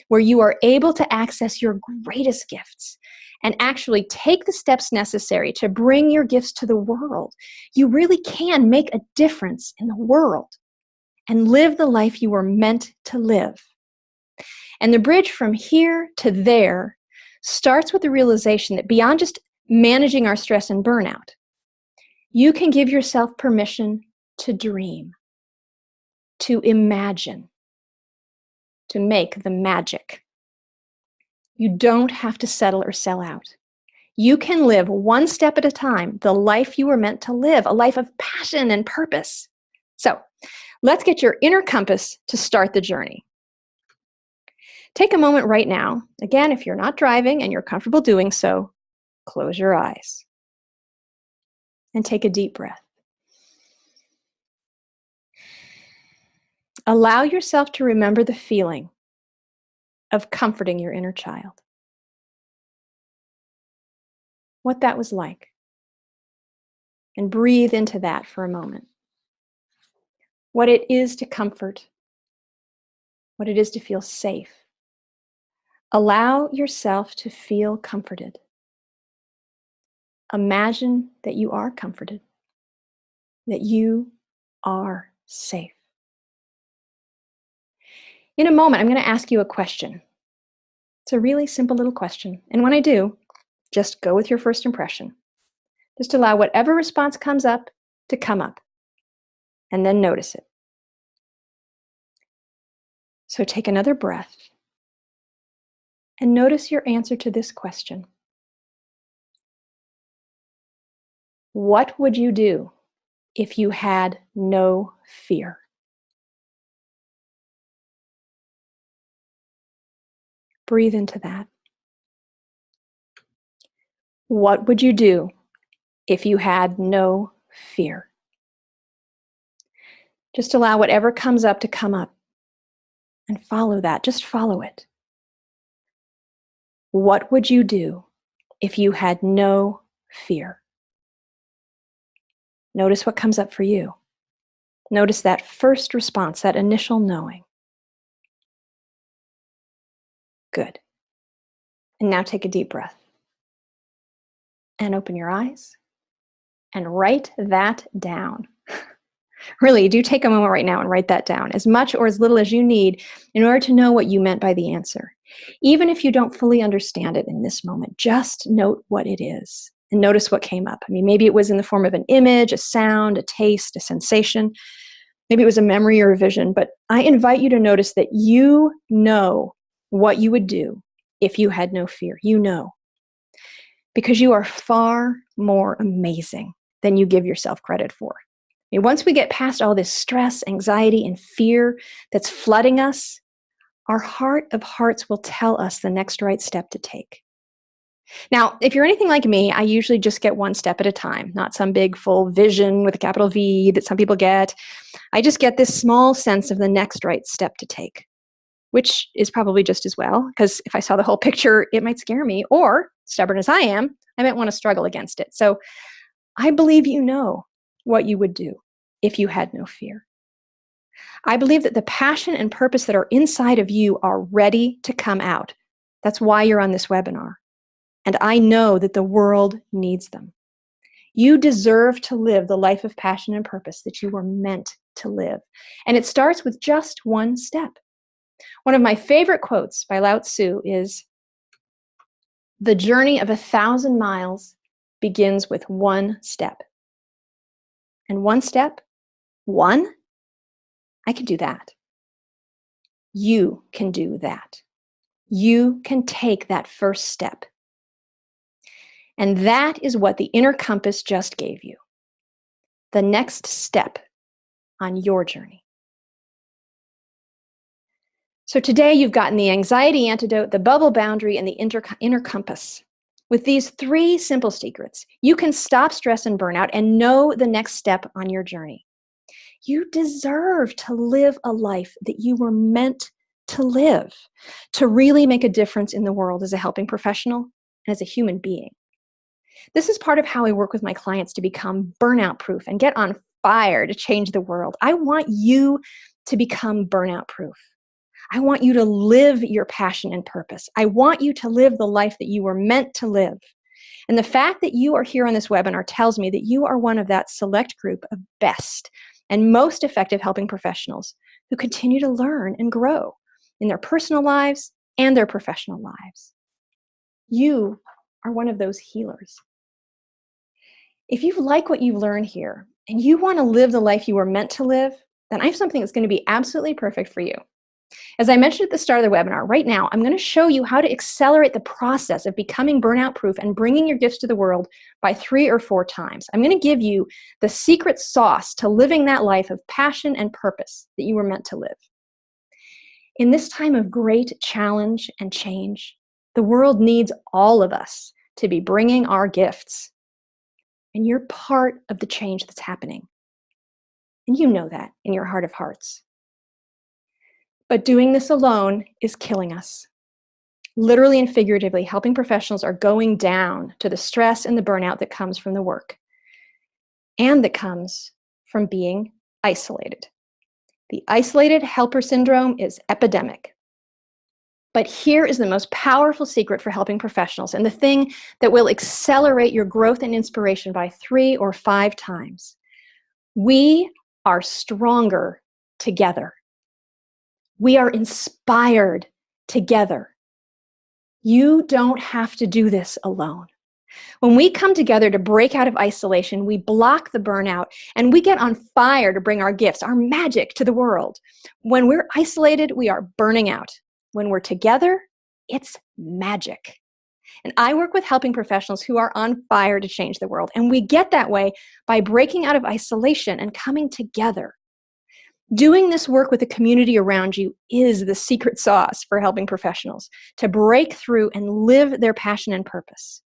where you are able to access your greatest gifts and actually take the steps necessary to bring your gifts to the world. You really can make a difference in the world and live the life you were meant to live. And the bridge from here to there starts with the realization that beyond just managing our stress and burnout, you can give yourself permission to dream, to imagine, to make the magic. You don't have to settle or sell out. You can live one step at a time the life you were meant to live, a life of passion and purpose. So let's get your inner compass to start the journey. Take a moment right now. Again, if you're not driving and you're comfortable doing so, close your eyes and take a deep breath. Allow yourself to remember the feeling of comforting your inner child. What that was like. And breathe into that for a moment. What it is to comfort. What it is to feel safe. Allow yourself to feel comforted. Imagine that you are comforted, that you are safe. In a moment, I'm going to ask you a question. It's a really simple little question. And when I do, just go with your first impression. Just allow whatever response comes up to come up, and then notice it. So take another breath and notice your answer to this question. What would you do if you had no fear? Breathe into that. What would you do if you had no fear? Just allow whatever comes up to come up and follow that. Just follow it. What would you do if you had no fear? Notice what comes up for you. Notice that first response, that initial knowing. Good. And now take a deep breath. And open your eyes. And write that down. Really, do take a moment right now and write that down, as much or as little as you need in order to know what you meant by the answer. Even if you don't fully understand it in this moment, just note what it is and notice what came up. I mean, maybe it was in the form of an image, a sound, a taste, a sensation. Maybe it was a memory or a vision, but I invite you to notice that you know what you would do if you had no fear. You know. because you are far more amazing than you give yourself credit for. I mean, once we get past all this stress, anxiety, and fear that's flooding us, our heart of hearts will tell us the next right step to take. Now, if you're anything like me, I usually just get one step at a time, not some big full vision with a capital V that some people get. I just get this small sense of the next right step to take, which is probably just as well, because if I saw the whole picture, it might scare me, or, stubborn as I am, I might want to struggle against it. So I believe you know what you would do if you had no fear. I believe that the passion and purpose that are inside of you are ready to come out. That's why you're on this webinar. And I know that the world needs them. You deserve to live the life of passion and purpose that you were meant to live. And it starts with just one step. One of my favorite quotes by Lao Tzu is, "The journey of 1,000 miles begins with one step." And one step, one, I can do that. You can do that. You can take that first step. And that is what the inner compass just gave you. The next step on your journey. So today you've gotten the anxiety antidote, the bubble boundary, and the inner compass. With these 3 simple secrets, you can stop stress and burnout and know the next step on your journey. You deserve to live a life that you were meant to live, to really make a difference in the world as a helping professional and as a human being. This is part of how I work with my clients to become burnout proof and get on fire to change the world. I want you to become burnout proof. I want you to live your passion and purpose. I want you to live the life that you were meant to live. And the fact that you are here on this webinar tells me that you are one of that select group of best and most effective helping professionals who continue to learn and grow in their personal lives and their professional lives. You are one of those healers. If you like what you've learned here and you want to live the life you were meant to live, then I have something that's going to be absolutely perfect for you. As I mentioned at the start of the webinar, right now, I'm going to show you how to accelerate the process of becoming burnout proof and bringing your gifts to the world by 3 or 4 times. I'm going to give you the secret sauce to living that life of passion and purpose that you were meant to live. In this time of great challenge and change, the world needs all of us to be bringing our gifts. And you're part of the change that's happening. And you know that in your heart of hearts. But doing this alone is killing us. Literally and figuratively, helping professionals are going down to the stress and the burnout that comes from the work and that comes from being isolated. The isolated helper syndrome is epidemic. But here is the most powerful secret for helping professionals and the thing that will accelerate your growth and inspiration by 3 or 5 times. We are stronger together. We are inspired together. You don't have to do this alone. When we come together to break out of isolation, we block the burnout and we get on fire to bring our gifts, our magic to the world. When we're isolated, we are burning out. When we're together, it's magic. And I work with helping professionals who are on fire to change the world. And we get that way by breaking out of isolation and coming together. Doing this work with the community around you is the secret sauce for helping professionals to break through and live their passion and purpose.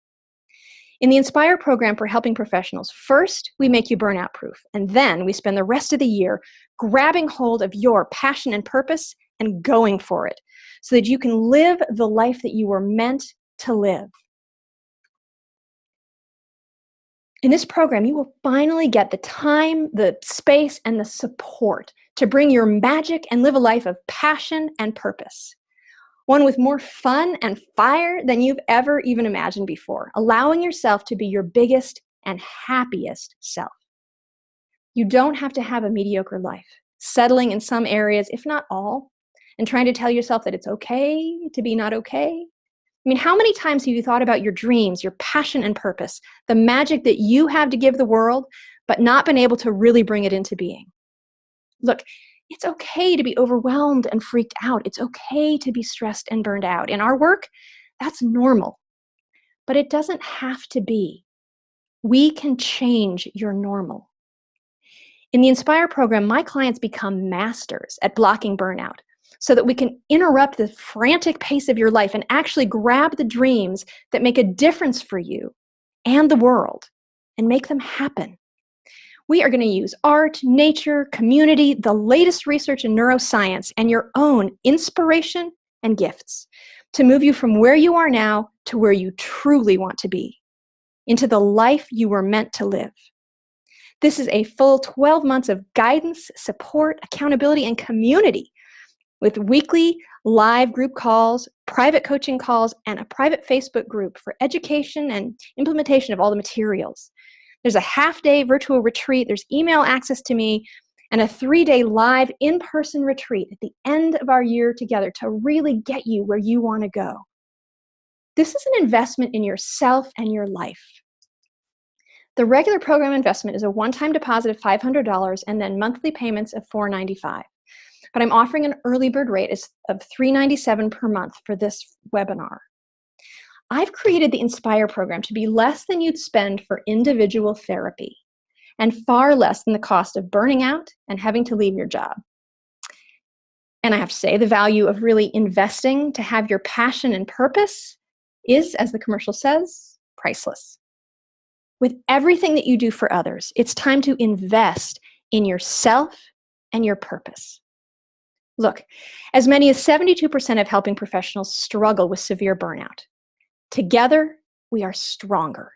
In the Inspire program for helping professionals, first we make you burnout proof, and then we spend the rest of the year grabbing hold of your passion and purpose and going for it so that you can live the life that you were meant to live. In this program, you will finally get the time, the space, and the support to bring your magic and live a life of passion and purpose. One with more fun and fire than you've ever even imagined before, allowing yourself to be your biggest and happiest self. You don't have to have a mediocre life, settling in some areas, if not all, and trying to tell yourself that it's okay to be not okay. I mean, how many times have you thought about your dreams, your passion and purpose, the magic that you have to give the world, but not been able to really bring it into being? Look, it's okay to be overwhelmed and freaked out. It's okay to be stressed and burned out. In our work, that's normal. but it doesn't have to be. We can change your normal. In the Inspire program, my clients become masters at blocking burnout so that we can interrupt the frantic pace of your life and actually grab the dreams that make a difference for you and the world and make them happen. We are going to use art, nature, community, the latest research in neuroscience, and your own inspiration and gifts to move you from where you are now to where you truly want to be, into the life you were meant to live. This is a full 12 months of guidance, support, accountability, and community with weekly live group calls, private coaching calls, and a private Facebook group for education and implementation of all the materials. There's a half-day virtual retreat, there's email access to me, and a 3-day live in-person retreat at the end of our year together to really get you where you want to go. This is an investment in yourself and your life. The regular program investment is a one-time deposit of $500 and then monthly payments of $495. But I'm offering an early bird rate of $397 per month for this webinar. I've created the Inspire program to be less than you'd spend for individual therapy and far less than the cost of burning out and having to leave your job. And I have to say, the value of really investing to have your passion and purpose is, as the commercial says, priceless. With everything that you do for others, it's time to invest in yourself and your purpose. Look, as many as 72% of helping professionals struggle with severe burnout. Together, we are stronger.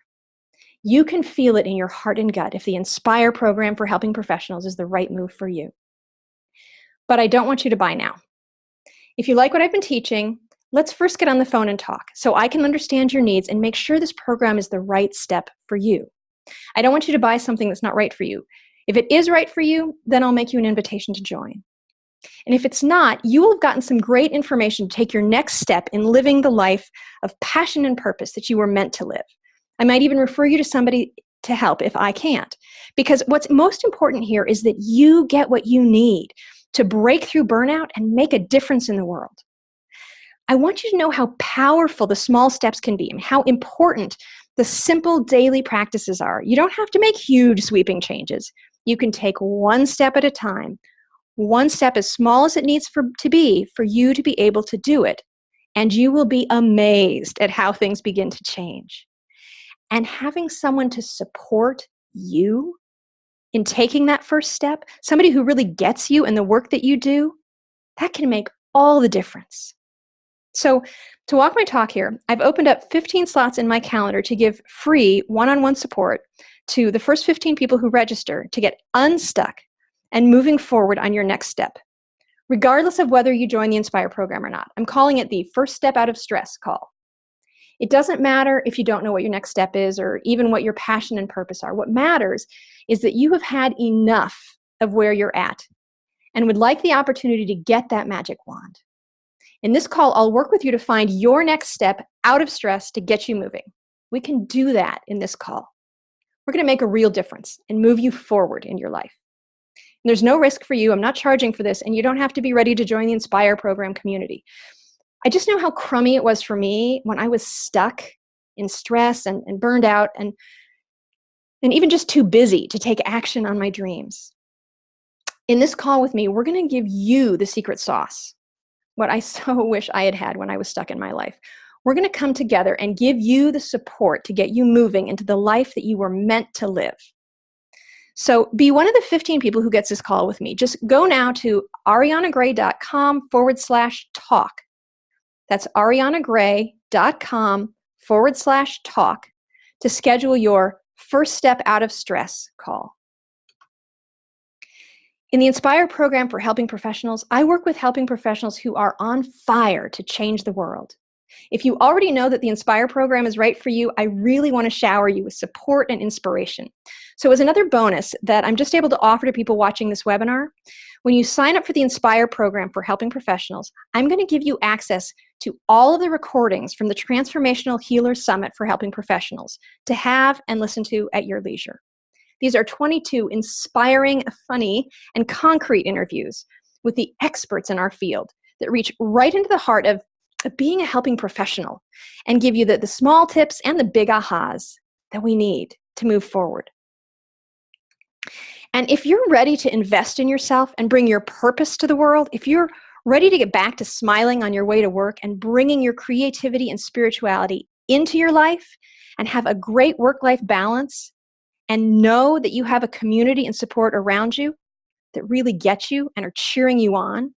You can feel it in your heart and gut if the Inspire program for helping professionals is the right move for you. But I don't want you to buy now. If you like what I've been teaching, let's first get on the phone and talk so I can understand your needs and make sure this program is the right step for you. I don't want you to buy something that's not right for you. If it is right for you, then I'll make you an invitation to join. And if it's not, you will have gotten some great information to take your next step in living the life of passion and purpose that you were meant to live. I might even refer you to somebody to help if I can't. Because what's most important here is that you get what you need to break through burnout and make a difference in the world. I want you to know how powerful the small steps can be and how important the simple daily practices are. You don't have to make huge sweeping changes. You can take one step at a time. One step as small as it needs to be for you to be able to do it. And you will be amazed at how things begin to change. And having someone to support you in taking that first step, somebody who really gets you and the work that you do, that can make all the difference. So to walk my talk here, I've opened up 15 slots in my calendar to give free one-on-one support to the first 15 people who register to get unstuck and moving forward on your next step, regardless of whether you join the Inspire program or not. I'm calling it the First Step Out of Stress call. It doesn't matter if you don't know what your next step is or even what your passion and purpose are. What matters is that you have had enough of where you're at and would like the opportunity to get that magic wand. In this call, I'll work with you to find your next step out of stress to get you moving. We can do that in this call. We're going to make a real difference and move you forward in your life. And there's no risk for you. I'm not charging for this, and you don't have to be ready to join the Inspire program community. I just know how crummy it was for me when I was stuck in stress and burned out and even just too busy to take action on my dreams. In this call with me, we're going to give you the secret sauce, what I so wish I had had when I was stuck in my life. We're going to come together and give you the support to get you moving into the life that you were meant to live. So be one of the 15 people who gets this call with me. Just go now to arianagray.com/talk. That's arianagray.com/talk to schedule your first step out of stress call. In the Inspire program for helping professionals, I work with helping professionals who are on fire to change the world. If you already know that the Inspire program is right for you, I really want to shower you with support and inspiration. So as another bonus that I'm just able to offer to people watching this webinar, when you sign up for the Inspire program for helping professionals, I'm going to give you access to all of the recordings from the Transformational Healer Summit for helping professionals to have and listen to at your leisure. These are 22 inspiring, funny, and concrete interviews with the experts in our field that reach right into the heart of of being a helping professional and give you the small tips and the big ahas that we need to move forward. And if you're ready to invest in yourself and bring your purpose to the world, if you're ready to get back to smiling on your way to work and bringing your creativity and spirituality into your life and have a great work-life balance and know that you have a community and support around you that really get you and are cheering you on,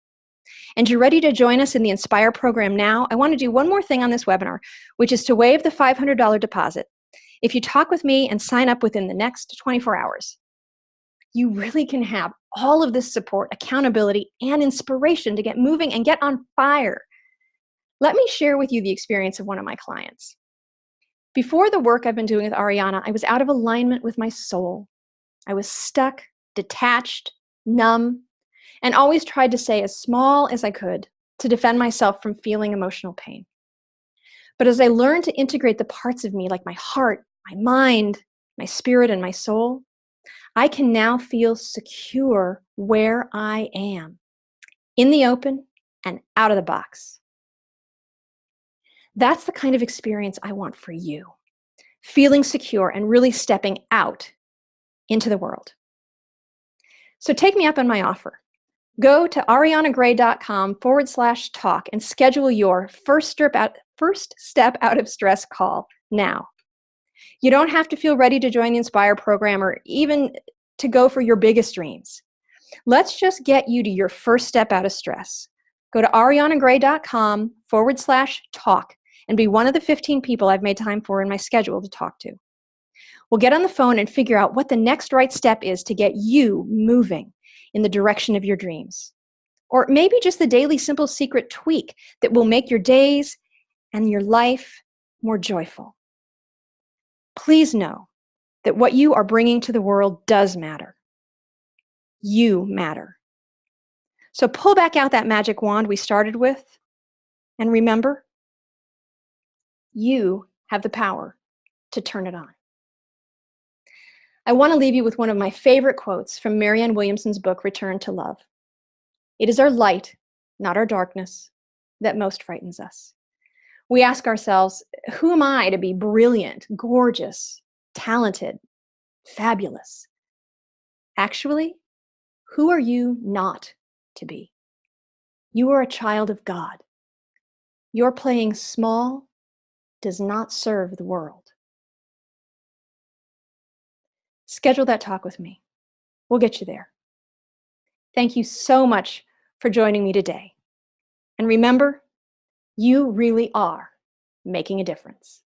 and you're ready to join us in the Inspire program now, I want to do one more thing on this webinar, which is to waive the $500 deposit if you talk with me and sign up within the next 24 hours. You really can have all of this support, accountability, and inspiration to get moving and get on fire. Let me share with you the experience of one of my clients. Before the work I've been doing with Ariana, I was out of alignment with my soul. I was stuck, detached, numb, and always tried to stay as small as I could to defend myself from feeling emotional pain. But as I learned to integrate the parts of me like my heart, my mind, my spirit, and my soul, I can now feel secure where I am, in the open and out of the box. That's the kind of experience I want for you, feeling secure and really stepping out into the world. So take me up on my offer. Go to arianagray.com/talk and schedule your first step out of stress call now. You don't have to feel ready to join the Inspire program or even to go for your biggest dreams. Let's just get you to your first step out of stress. Go to arianagray.com/talk and be one of the 15 people I've made time for in my schedule to talk to. We'll get on the phone and figure out what the next right step is to get you moving in the direction of your dreams. Or maybe just the daily simple secret tweak that will make your days and your life more joyful. Please know that what you are bringing to the world does matter. You matter. So pull back out that magic wand we started with, and remember, you have the power to turn it on. I want to leave you with one of my favorite quotes from Marianne Williamson's book, Return to Love. It is our light, not our darkness, that most frightens us. We ask ourselves, who am I to be brilliant, gorgeous, talented, fabulous? Actually, who are you not to be? You are a child of God. Your playing small does not serve the world. Schedule that talk with me. We'll get you there. Thank you so much for joining me today. And remember, you really are making a difference.